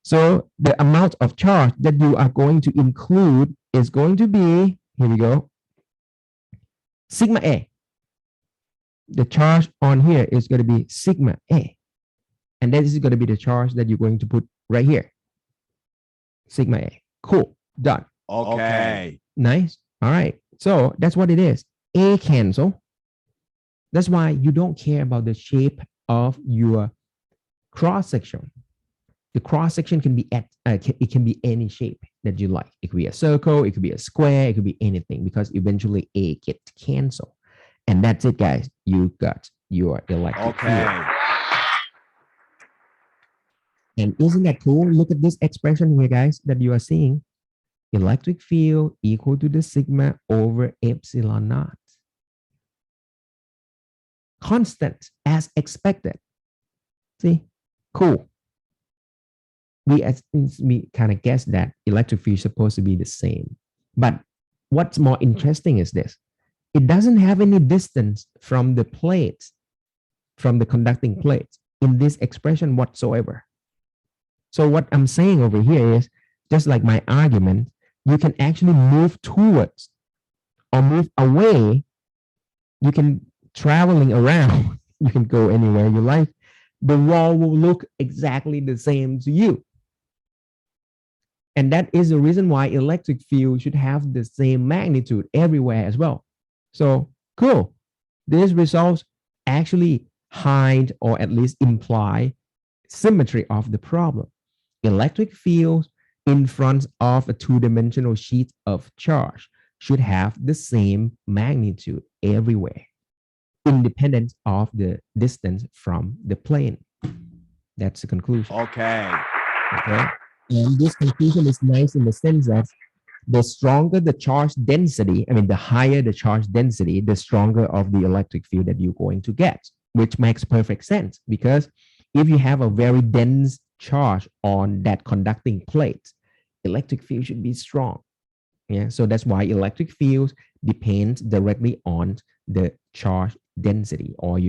So the amount of charge that you are going to include is going to be, here we go, sigma A. The charge on here is going to be sigma A. And this is going to be the charge that you're going to put right here. Sigma A. Cool. Done. Okay. Nice. All right. So that's what it is. A cancel. That's why you don't care about the shape of your cross section. The cross section can be it can be any shape that you like. It could be a circle, it could be a square, it could be anything, because eventually A gets canceled. And that's it, guys. You got your electric field. And isn't that cool? Look at this expression here, guys, that you are seeing. Electric field equal to the sigma over epsilon naught. Constant as expected. See? Cool. We kind of guessed that electric field is supposed to be the same. But what's more interesting is this. It doesn't have any distance from the plates, from the conducting plates in this expression whatsoever. So what I'm saying over here is, just like my argument, you can actually move towards or move away. You can traveling around. You can go anywhere you like. The wall will look exactly the same to you. And that is the reason why electric field should have the same magnitude everywhere as well. So cool. These results actually hide or at least imply symmetry of the problem. Electric fields in front of a two-dimensional sheet of charge should have the same magnitude everywhere, independent of the distance from the plane. That's the conclusion. Okay. Okay. And this conclusion is nice in the sense that the stronger the charge density, the higher the charge density, the stronger of the electric field that you're going to get, which makes perfect sense, because if you have a very dense charge on that conducting plate, electric field should be strong. Yeah, so that's why electric fields depend directly on the charge density, or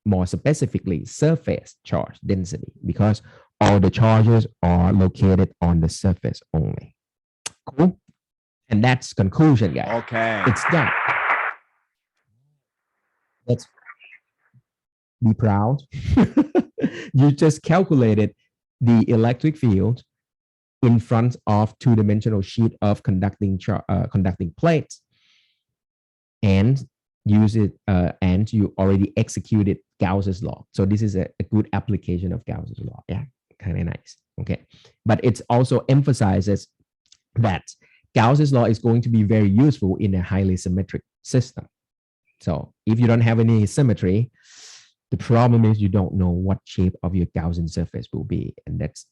more specifically, surface charge density, because all the charges are located on the surface only. Cool. And that's conclusion, guys. Okay. It's done. Let's be proud. You just calculated the electric field in front of two-dimensional sheet of conducting plates, and use it, and you already executed Gauss's law. So this is a good application of Gauss's law. Yeah, kind of nice. Okay, but it also emphasizes that Gauss's law is going to be very useful in a highly symmetric system. So if you don't have any symmetry, the problem is you don't know what shape of your Gaussian surface will be, and that's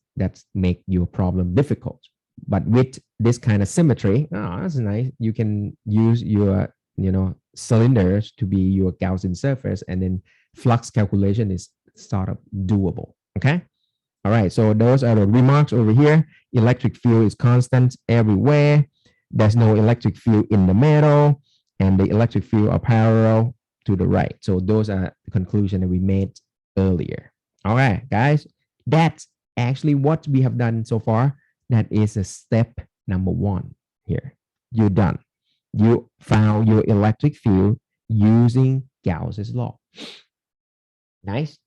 make your problem difficult. But with this kind of symmetry, that's nice. You can use your cylinders to be your Gaussian surface, and then flux calculation is sort of doable. Okay. All right. So those are the remarks over here. Electric field is constant everywhere. There's no electric field in the middle. and the electric field are parallel to the right. So those are the conclusion that we made earlier. All right, guys, that's actually what we have done so far. That is a step number 1 here. You're done. You found your electric field using Gauss's law. Nice.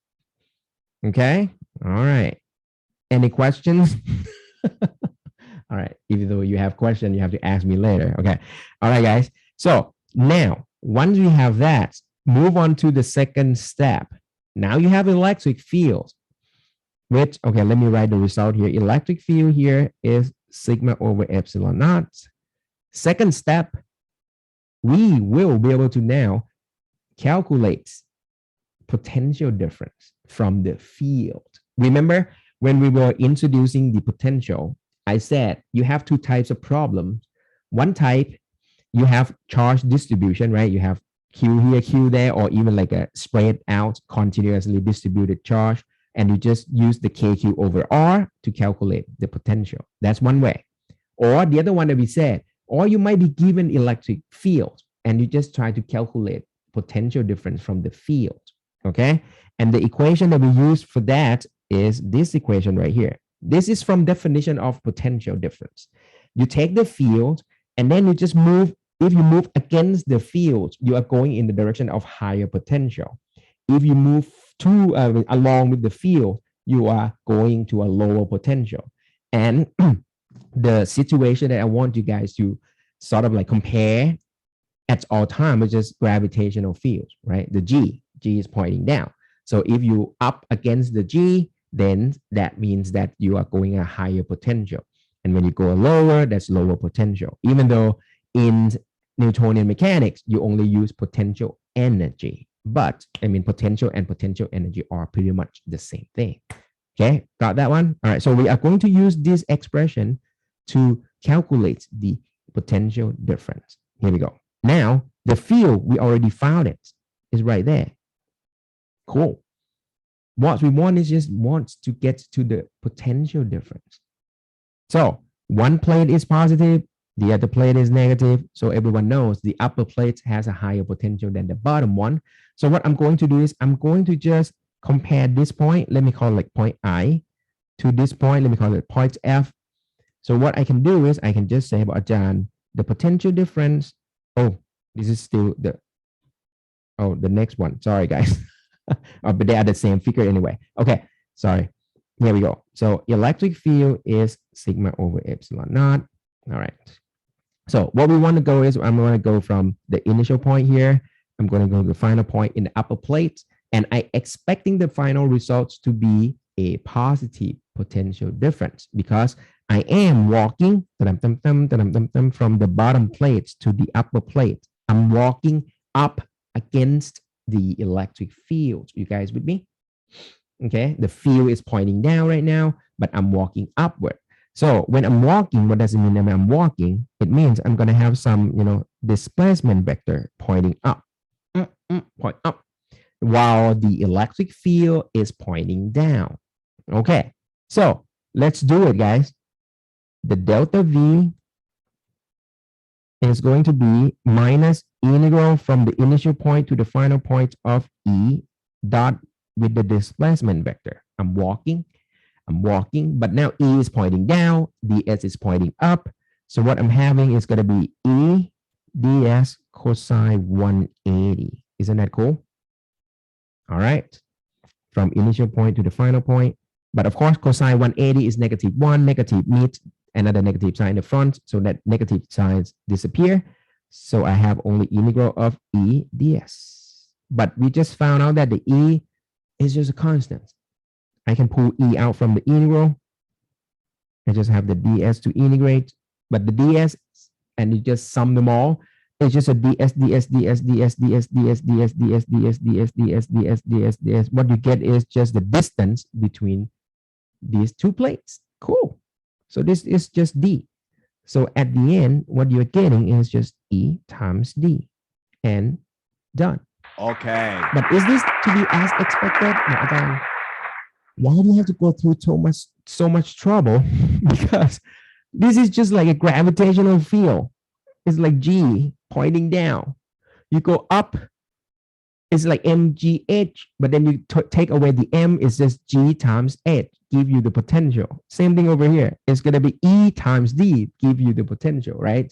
Okay. All right. Any questions? All right. Even though you have questions, you have to ask me later. Okay. All right, guys. So now, once we have that, move on to the second step. Now you have electric field, which, okay, let me write the result here. Electric field here is sigma over epsilon naught. Second step, we will be able to now calculate potential difference from the field. Remember, when we were introducing the potential, I said you have 2 types of problems. One type, you have charge distribution, right? You have Q here, Q there, or even like a spread out continuously distributed charge, and you just use the KQ over R to calculate the potential. That's one way. Or the other one that we said, or you might be given electric field and you just try to calculate potential difference from the field, okay? And the equation that we use for that is this equation right here. This is from definition of potential difference. You take the field and then you just move. If you move against the field, you are going in the direction of higher potential. If you move along with the field, you are going to a lower potential. And the situation that I want you guys to sort of like compare at all time is just gravitational field, right? The G is pointing down. So if you up against the G, then that means that you are going a higher potential. And when you go lower, that's lower potential. Even though in Newtonian mechanics, you only use potential energy. But I mean, potential and potential energy are pretty much the same thing. Okay, got that one? All right, so we are going to use this expression to calculate the potential difference. Here we go. Now, the field, we already found it. It's right there. Cool. What we want is just to get to the potential difference. So one plate is positive, the other plate is negative. So everyone knows the upper plate has a higher potential than the bottom one. So what I'm going to do is I'm going to just compare this point. Let me call it like point I to this point. Let me call it point F. So what I can do is I can just say about John, the potential difference. Oh, this is still the next one. Sorry, guys. But they are the same figure anyway. Okay, sorry. Here we go. So electric field is sigma over epsilon naught. All right. So what we want to go is I'm going to go from the initial point here. I'm going to go to the final point in the upper plate. And I expecting the final results to be a positive potential difference because I am walking from the bottom plate to the upper plate. I'm walking up against the electric field. You guys with me? Okay, the field is pointing down right now, but I'm walking upward. So when I'm walking, what does it mean when I'm walking? It means I'm going to have some, displacement vector pointing up, point up, while the electric field is pointing down. Okay, so let's do it, guys. The delta V is going to be minus integral from the initial point to the final point of E dot with the displacement vector. I'm walking, but now E is pointing down, ds is pointing up. So what I'm having is going to be E ds cosine 180. Isn't that cool? All right. From initial point to the final point. But of course, cosine 180 is -1, negative meets another negative sign in the front. So that negative signs disappear. So I have only integral of E ds. But we just found out that the E is just a constant. I can pull E out from the integral. I just have the ds to integrate, but the ds, and you just sum them all, it's just a ds. What you get is just the distance between these two plates. Cool. So this is just d. So at the end, what you're getting is just E times d, and done. Okay. But is this to be as expected? No, again, why do you have to go through so much trouble? Because this is just like a gravitational field. It's like G pointing down. You go up, it's like mgh, but then you take away the m, it's just g times h, give you the potential. Same thing over here. It's going to be E times D, give you the potential, right?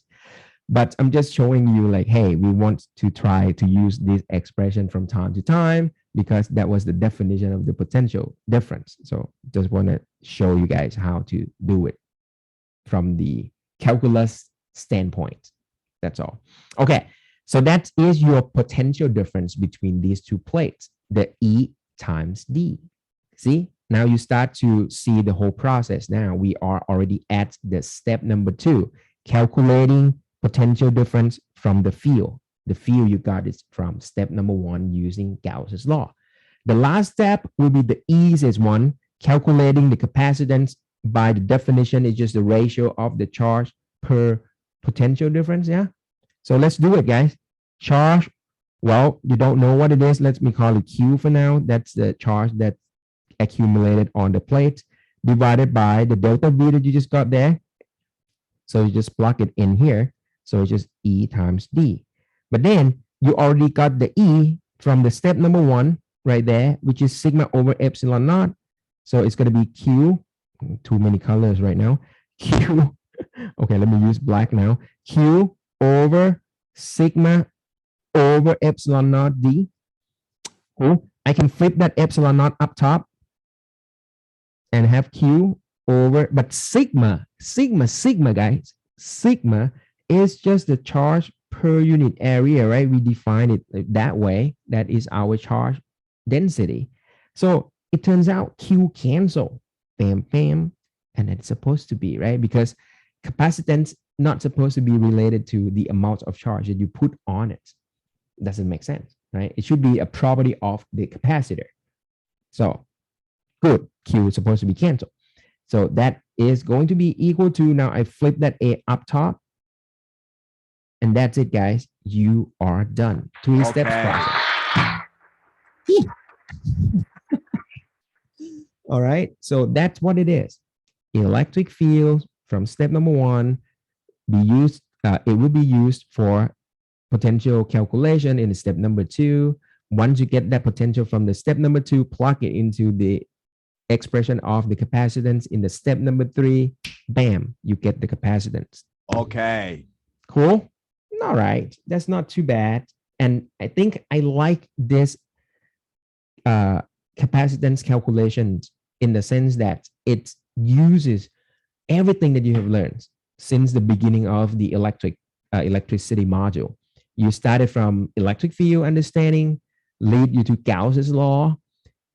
But I'm just showing you like, hey, we want to try to use this expression from time to time because that was the definition of the potential difference. So just want to show you guys how to do it from the calculus standpoint. That's all. Okay. So that is your potential difference between these two plates, the E times D. See, now you start to see the whole process. Now we are already at the step number 2, calculating potential difference from the field. The field you got is from step number 1 using Gauss's law. The last step will be the easiest one, calculating the capacitance. By the definition, it's just the ratio of the charge per potential difference. Yeah. So let's do it, guys. Charge, well, you don't know what it is. Let me call it Q for now. That's the charge that accumulated on the plate divided by the delta V that you just got there. So you just plug it in here. So it's just E times D. But then you already got the E from the step number 1 right there, which is sigma over epsilon naught. So it's going to be Q, too many colors right now. Q, okay, let me use black now. Q over sigma over epsilon naught D. Cool. I can flip that epsilon naught up top and have Q over, but sigma, guys, sigma is just the charge per unit area, right? We define it that way. That is our charge density. So it turns out Q cancel, bam, bam, and it's supposed to be, right? Because capacitance not supposed to be related to the amount of charge that you put on it. Doesn't make sense, right? It should be a property of the capacitor. So good, Q is supposed to be canceled. So that is going to be equal to, now I flip that A up top. And that's it, guys. You are done. 3 steps process. All right. So that's what it is. Electric field from step number 1 be used. It will be used for potential calculation in step number 2. Once you get that potential from the step number 2, plug it into the expression of the capacitance in the step number 3. Bam, you get the capacitance. Okay. Cool. All right. That's not too bad. And I think I like this capacitance calculations in the sense that it uses everything that you have learned since the beginning of the electricity module. You started from electric field understanding, lead you to Gauss's law.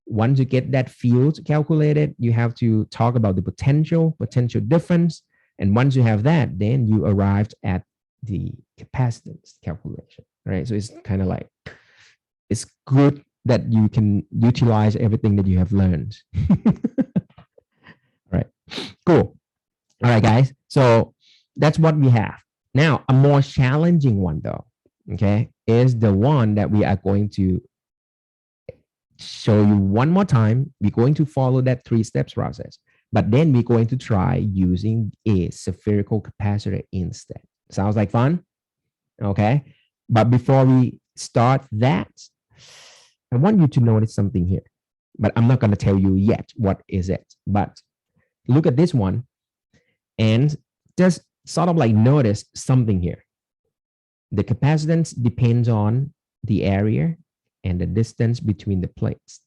Once you get that field calculated, you have to talk about the potential difference. And once you have that, then you arrived at the capacitance calculation, right? So it's kind of like, it's good that you can utilize everything that you have learned. All right, cool. All right, guys. So that's what we have. Now, a more challenging one though, okay, is the one that we are going to show you one more time. We're going to follow that 3 steps process, but then we're going to try using a spherical capacitor instead. Sounds like fun? Okay. But before we start that, I want you to notice something here, but I'm not going to tell you yet what is it. But look at this one and just sort of like notice something here. The capacitance depends on the area and the distance between the plates.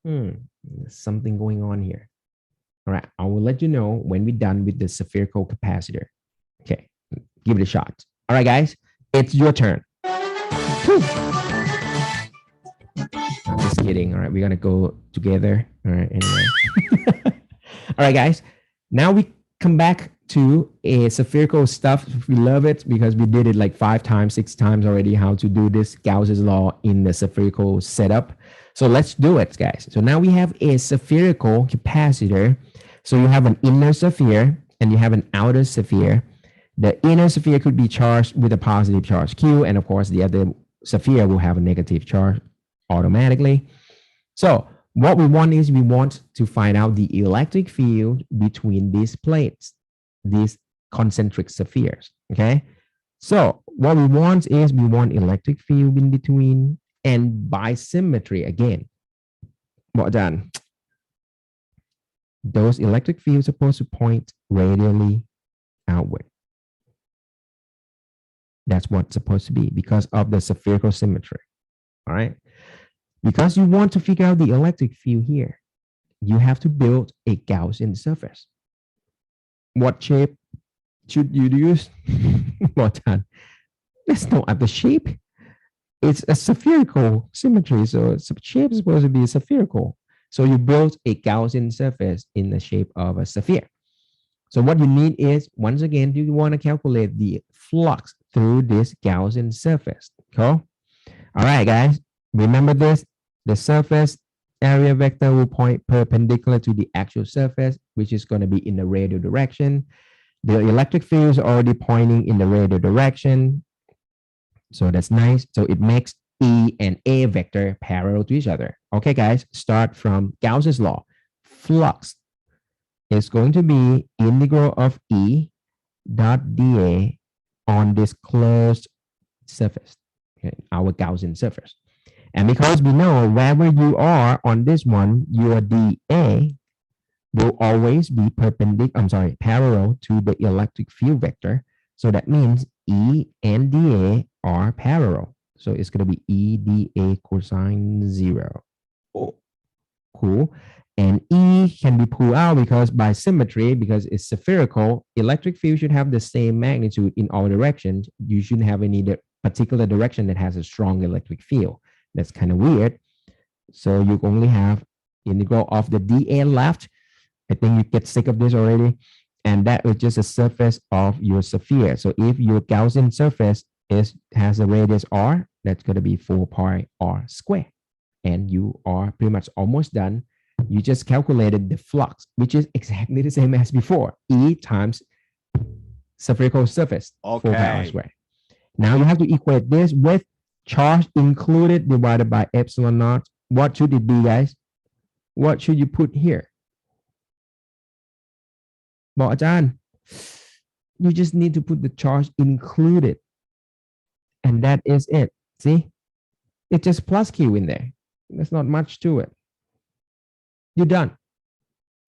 There's something going on here. All right, I will let you know when we're done with the spherical capacitor. Okay, give it a shot. All right, guys, it's your turn. Whew. I'm just kidding. All right, we're gonna go together. All right, anyway. All right, guys, now we come back to a spherical stuff. We love it because we did it like 5 times, 6 times already, how to do this Gauss's law in the spherical setup. So let's do it, guys. So now we have a spherical capacitor. So you have an inner sphere and you have an outer sphere. The inner sphere could be charged with a positive charge Q, and of course the other sphere will have a negative charge automatically. So what we want is we want to find out the electric field between these plates, these concentric spheres, okay? So what we want is we want electric field in between and by symmetry again. What done? Those electric fields are supposed to point radially outward. That's what's supposed to be because of the spherical symmetry. All right. Because you want to figure out the electric field here, you have to build a Gaussian surface. What shape should you use? What done? That's not the shape. It's a spherical symmetry. So shape is supposed to be spherical. So you build a Gaussian surface in the shape of a sphere. So what you need is, once again, you want to calculate the flux through this Gaussian surface. Cool? All right, guys. Remember this. The surface area vector will point perpendicular to the actual surface, which is going to be in the radial direction. The electric field is already pointing in the radial direction. So that's nice. So it makes E and A vector parallel to each other. Okay, guys, start from Gauss's law. Flux is going to be integral of E dot dA on this closed surface, okay, our Gaussian surface. And because we know wherever you are on this one, your dA will always be parallel to the electric field vector. So that means E and dA are parallel. So it's going to be E dA cosine 0. Oh, cool. And E can be pulled out because by symmetry, because it's spherical, electric field should have the same magnitude in all directions. You shouldn't have any particular direction that has a strong electric field. That's kind of weird. So you only have integral of the dA left. I think you get sick of this already. And that is just a surface of your sphere. So if your Gaussian surface has a radius r, that's going to be 4 pi r squared. And you are pretty much almost done. You just calculated the flux, which is exactly the same as before. E times spherical surface, 4 pi r squared. Now you have to equate this with charge included divided by epsilon naught. What should it be, guys? What should you put here? Well, Ajahn, you just need to put the charge included. And that is it. See? It's just plus Q in there. There's not much to it. You're done.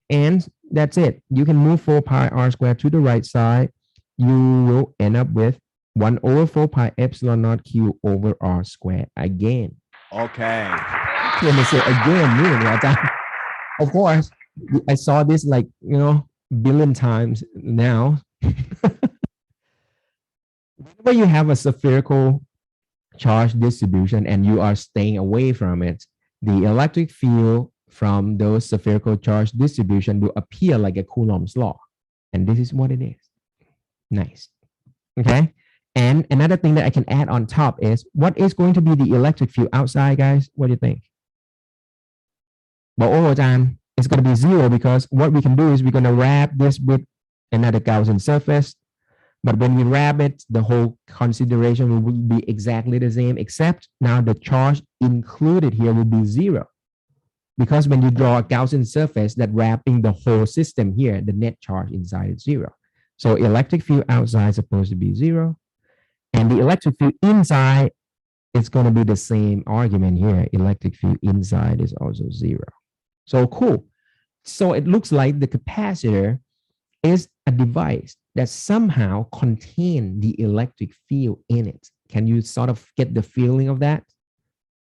And that's it. You can move 4 pi r squared to the right side. You will end up with 1 over 4 pi epsilon naught Q over r squared again. Okay. Let me say again, meaning that, of course, I saw this like, billion times now. Whenever you have a spherical charge distribution and you are staying away from it, the electric field from those spherical charge distribution will appear like a Coulomb's law. And this is what it is. Nice. Okay. And another thing that I can add on top is, what is going to be the electric field outside, guys? What do you think? Well, over time, it's going to be 0 because what we can do is we're going to wrap this with another Gaussian surface. But when we wrap it, the whole consideration will be exactly the same, except now the charge included here will be 0. Because when you draw a Gaussian surface that wrapping the whole system here, the net charge inside is 0. So electric field outside is supposed to be 0. And the electric field inside is going to be the same argument here. Electric field inside is also 0. So cool. So it looks like the capacitor is a device that somehow contains the electric field in it. Can you sort of get the feeling of that?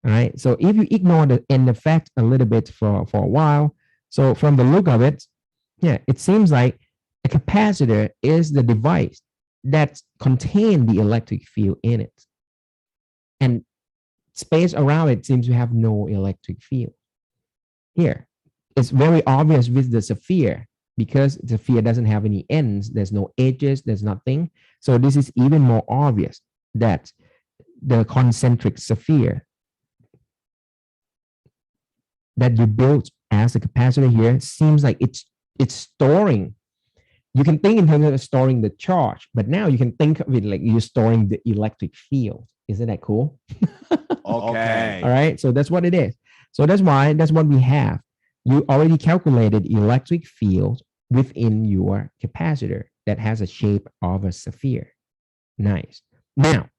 All right. So if you ignore the end effect a little bit for a while, so from the look of it, yeah, it seems like a capacitor is the device that contains the electric field in it. And space around it seems to have no electric field. Here, it's very obvious with the sphere because the sphere doesn't have any ends. There's no edges. There's nothing. So this is even more obvious that the concentric sphere that you built as a capacitor here seems like it's storing. You can think in terms of storing the charge, but now you can think of it like you're storing the electric field. Isn't that cool? Okay. All right. So that's what it is. So that's what we have. You already calculated electric field within your capacitor that has a shape of a sphere. Nice. Now,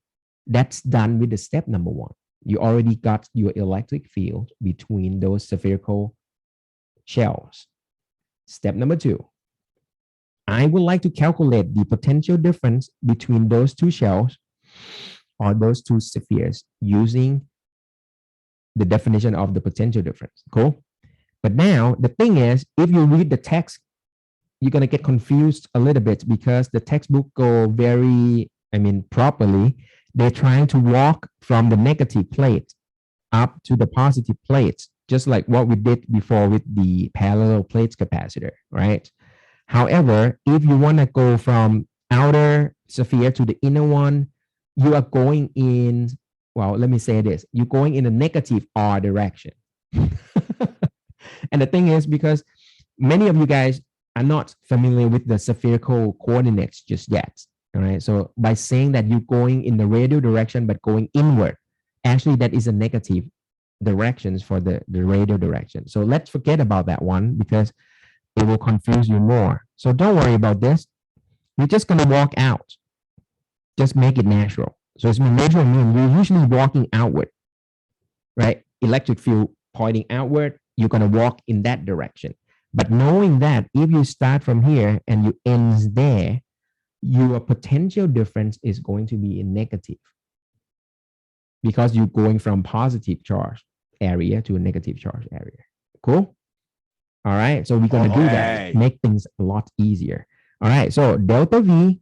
that's done with the step number one. You already got your electric field between those spherical shells. Step number two, I would like to calculate the potential difference between those two shells or those two spheres using the definition of the potential difference. Cool. But now the thing is, if you read the text, you're going to get confused a little bit because the textbook go very, properly. They're trying to walk from the negative plate up to the positive plate, just like what we did before with the parallel plates capacitor, right? However, if you want to go from outer sphere to the inner one, you are going in, well, let me say this, you're going in a negative R direction. And the thing is, because many of you guys are not familiar with the spherical coordinates just yet, all right? So by saying that you're going in the radial direction, but going inward, actually that is a negative directions for the radial direction. So let's forget about that one because it will confuse you more. So don't worry about this. You're just going to walk out. Just make it natural. So it's natural means you're usually walking outward, right? Electric field pointing outward, you're going to walk in that direction. But knowing that if you start from here and you end there, your potential difference is going to be in negative because you're going from positive charge area to a negative charge area. Cool? All right. So we're going to do that, make things a lot easier. All right. So delta V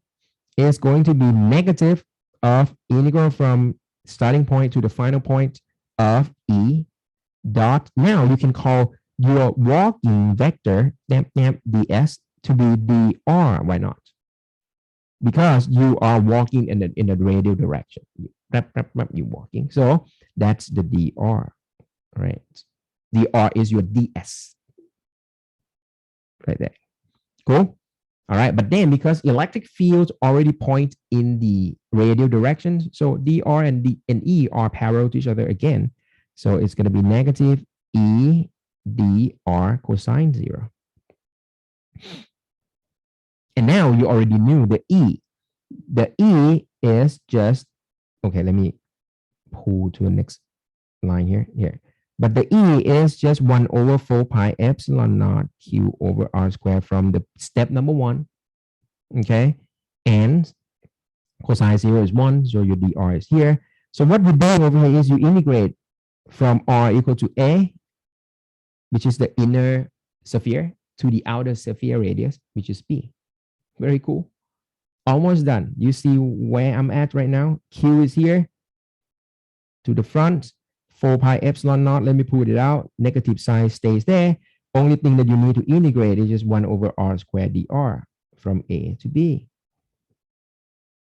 is going to be negative of integral from starting point to the final point of E dot. Now you can call your walking vector ds to be dr. Why not? Because you are walking in the radial direction. You're walking. So that's the dr, right? Dr is your ds. Right there. Cool. All right. But then because electric fields already point in the radial direction, so dr and E are parallel to each other again. So it's going to be negative E dr cosine 0. And now you already knew the E. The E is just, okay, let me pull to the next line here. But the E is just 1 over 4 pi epsilon naught Q over R squared from the step number one. Okay. And cosine 0 is 1. So your dr is here. So what we do over here is you integrate from R equal to A, which is the inner sphere, to the outer sphere radius, which is P. Very cool. Almost done. You see where I'm at right now? Q is here to the front. 4 pi epsilon naught, let me put it out. Negative sign stays there. Only thing that you need to integrate is just 1 over R squared dr from A to B.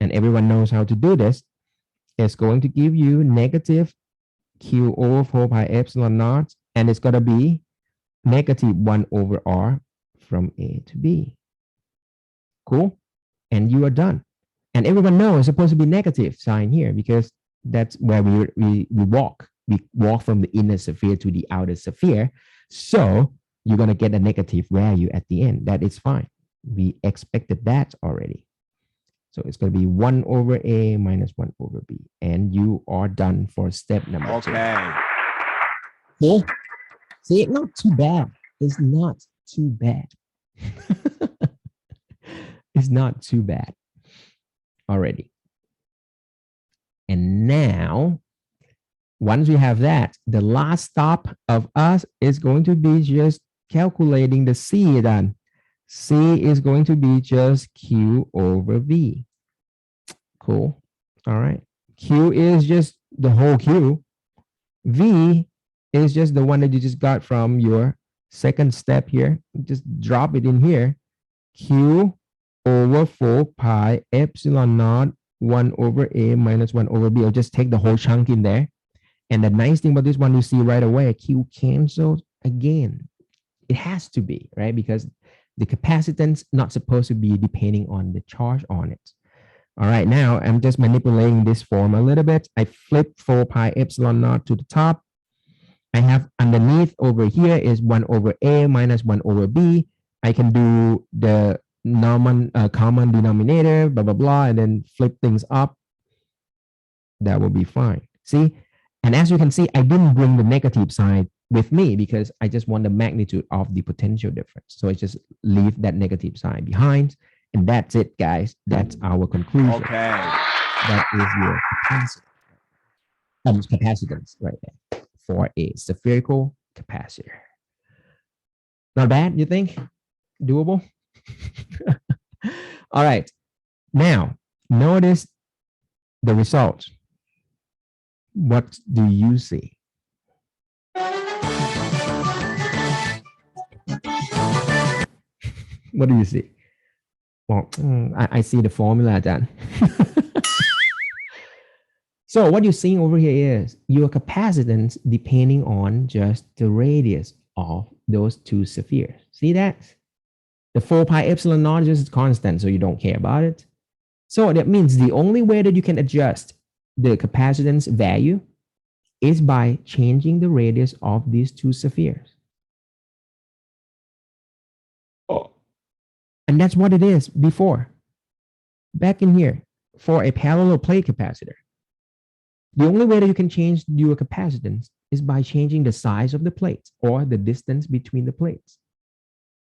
And everyone knows how to do this. It's going to give you negative Q over 4 pi epsilon naught, and it's going to be negative 1 over R from A to B. Cool? And you are done. And everyone knows it's supposed to be negative sign here because that's where we walk. We walk from the inner sphere to the outer sphere. So you're going to get a negative value at the end. That is fine. We expected that already. So it's going to be 1 over A minus 1 over B. And you are done for step number 2. Cool. See, not too bad. It's not too bad. It's not too bad already. And now, once we have that, the last stop of us is going to be just calculating the C then. C is going to be just Q over V. Cool. All right. Q is just the whole Q. V is just the one that you just got from your second step here. Just drop it in here. Q over 4 pi epsilon naught 1 over A minus 1 over B. I'll just take the whole chunk in there. And the nice thing about this one, you see right away, Q cancels again. It has to be, right? Because the capacitance not supposed to be depending on the charge on it. All right, now I'm just manipulating this form a little bit. I flip 4 pi epsilon naught to the top. I have underneath over here is 1 over A minus 1 over B. I can do the common denominator, blah, blah, blah, and then flip things up. That will be fine. See? And as you can see, I didn't bring the negative side with me because I just want the magnitude of the potential difference. So I just leave that negative sign behind. And that's it, guys. That's our conclusion. Okay. That is your capacitance right there for a spherical capacitor. Not bad, you think? Doable? All right. Now, notice the results. What do you see? What do you see? Well, I see the formula then. So what you're seeing over here is your capacitance depending on just the radius of those two spheres. See that? The 4 pi epsilon naught is just constant, so you don't care about it. So that means the only way that you can adjust the capacitance value is by changing the radius of these two spheres. Oh. And that's what it is before. Back in here, for a parallel plate capacitor, the only way that you can change your capacitance is by changing the size of the plates or the distance between the plates.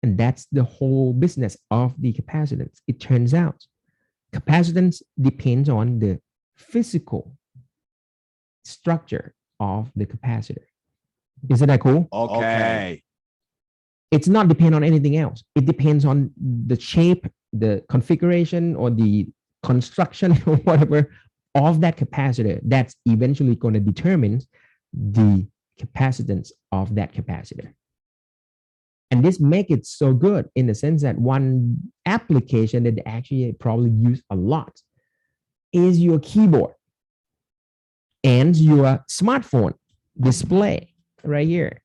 And that's the whole business of the capacitance. It turns out capacitance depends on the physical structure of the capacitor. Isn't that cool? Okay. It's not depend on anything else. It depends on the shape, the configuration, or the construction or whatever of that capacitor that's eventually going to determine the capacitance of that capacitor. And this makes it so good in the sense that one application that they actually probably use a lot is your keyboard and your smartphone display right here.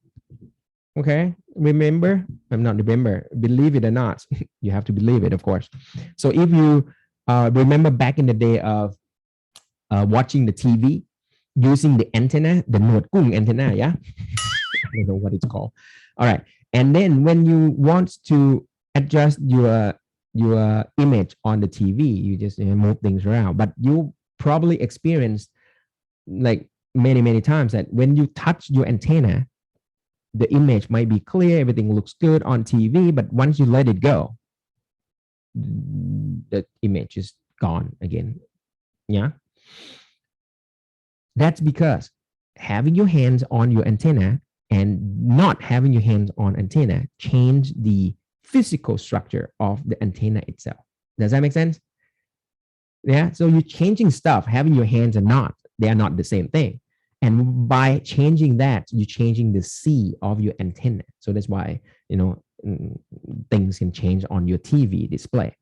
Okay, remember, I'm not remember, believe it or not, you have to believe it, of course. So if you remember back in the day of watching the TV using the antenna, the Nord Kung antenna, yeah? I don't know what it's called. All right. And then when you want to adjust your image on the TV, you just move things around. But you probably experienced like many times that when you touch your antenna, the image might be clear, everything looks good on TV, but once you let it go, the image is gone again. Yeah. That's because having your hands on your antenna and not having your hands on antenna change the physical structure of the antenna itself. Does that make sense? Yeah. So you're changing stuff, having your hands and not, they are not the same thing. And by changing that, you're changing the C of your antenna. So that's why, things can change on your TV display.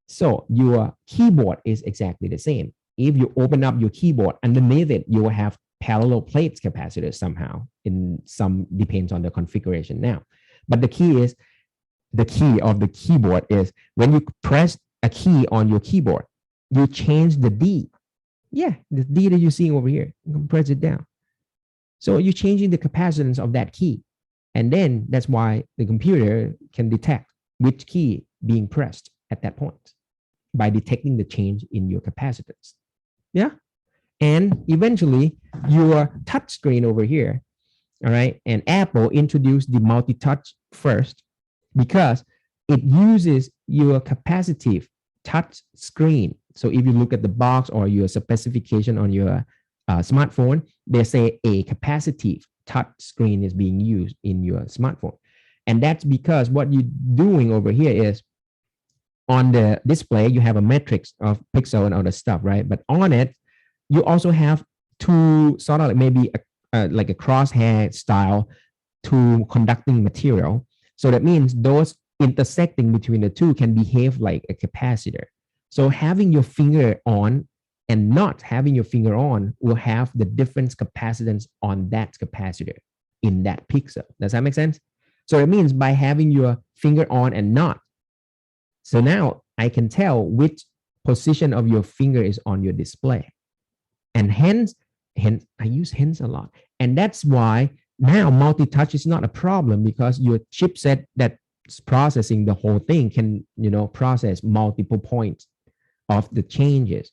So your keyboard is exactly the same. If you open up your keyboard, underneath it, you will have parallel plates capacitors somehow. In some depends on the configuration now. But the key of the keyboard is when you press a key on your keyboard, you change the D. Yeah, the D that you're seeing over here, you can press it down. So you're changing the capacitance of that key. And then that's why the computer can detect which key being pressed at that point by detecting the change in your capacitance. Yeah. And eventually your touch screen over here, all right, and Apple introduced the multi-touch first because it uses your capacitive touch screen. So if you look at the box or your specification on your smartphone, they say a capacitive touch screen is being used in your smartphone. And that's because what you're doing over here is on the display, you have a matrix of pixel and other stuff, right? But on it, you also have two sort of like maybe like a crosshair style to conducting material. So that means those intersecting between the two can behave like a capacitor. So having your finger on and not having your finger on will have the different capacitance on that capacitor in that pixel. Does that make sense? So it means by having your finger on and not, so now I can tell which position of your finger is on your display. And hence, I use hence a lot. And that's why now multi-touch is not a problem because your chipset that processing the whole thing can, process multiple points of the changes.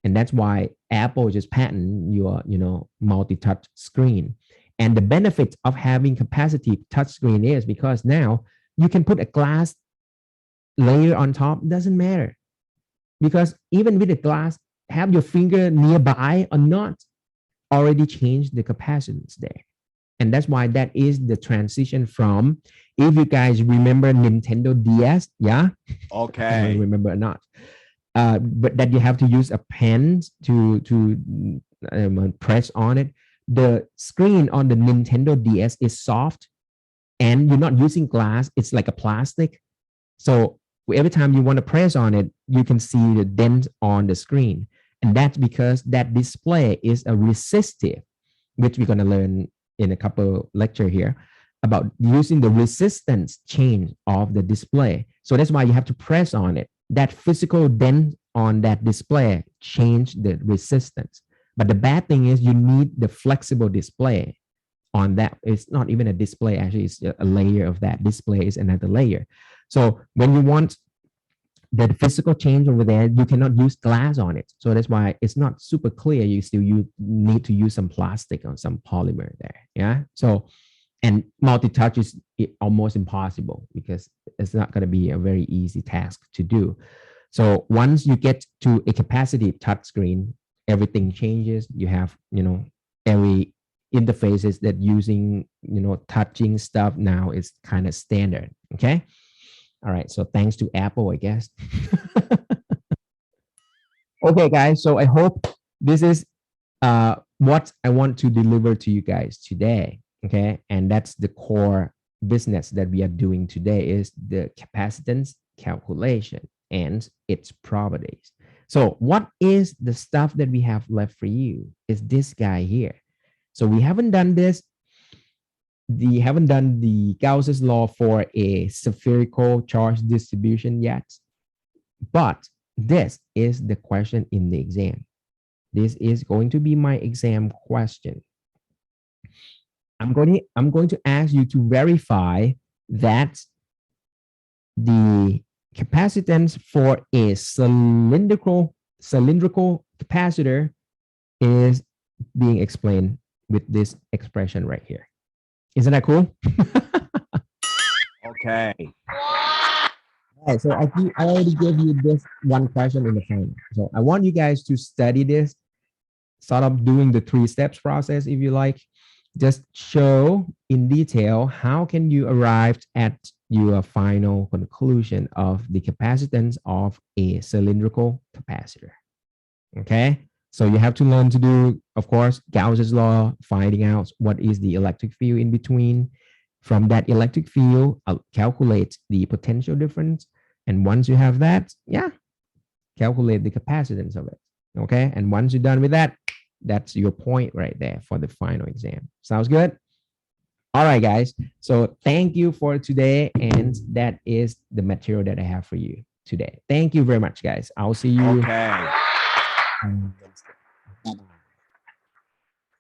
And that's why Apple just patented your, multi-touch screen. And the benefit of having capacitive touchscreen is because now you can put a glass layer on top, doesn't matter. Because even with the glass, have your finger nearby or not, already changed the capacitance there. And that's why that is the transition from, if you guys remember Nintendo DS, yeah? Okay. I don't remember or not. But that you have to use a pen to press on it. The screen on the Nintendo DS is soft and you're not using glass. It's like a plastic. So every time you want to press on it, you can see the dent on the screen. And that's because that display is a resistive, which we're going to learn in a couple lecture here about using the resistance change of the display. So that's why you have to press on it. That physical dent on that display change the resistance. But the bad thing is you need the flexible display on that. It's not even a display, actually, it's a layer of that. Display is another layer. So when you want the physical change over there, you cannot use glass on it. So that's why it's not super clear. You still need to use some plastic or some polymer there. Yeah. So, and multi-touch is almost impossible because it's not going to be a very easy task to do. So once you get to a capacitive touch screen, everything changes. You have, every interfaces that using, touching stuff now is kind of standard. Okay. All right. So thanks to Apple, I guess. Okay, guys. So I hope this is what I want to deliver to you guys today. Okay. And that's the core business that we are doing today is the capacitance calculation and its properties. So what is the stuff that we have left for you is this guy here. So we haven't done this. We haven't done the Gauss's law for a spherical charge distribution yet, but this is the question in the exam. This is going to be my exam question. I'm going to ask you to verify that the capacitance for a cylindrical capacitor is being explained with this expression right here. Isn't that cool? Okay. All right, so I already gave you this one question in the phone. So I want you guys to study this, sort of doing the 3 steps process if you like. Just show in detail how can you arrive at your final conclusion of the capacitance of a cylindrical capacitor. Okay, so you have to learn to do, of course, Gauss's law, finding out what is the electric field in between. From that electric field, I'll calculate the potential difference. And once you have that, yeah, calculate the capacitance of it. Okay, and once you're done with that, that's your point right there for the final exam. Sounds good? All right, guys. So thank you for today. And that is the material that I have for you today. Thank you very much, guys. I'll see you. Okay. on Wednesday. Bye-bye.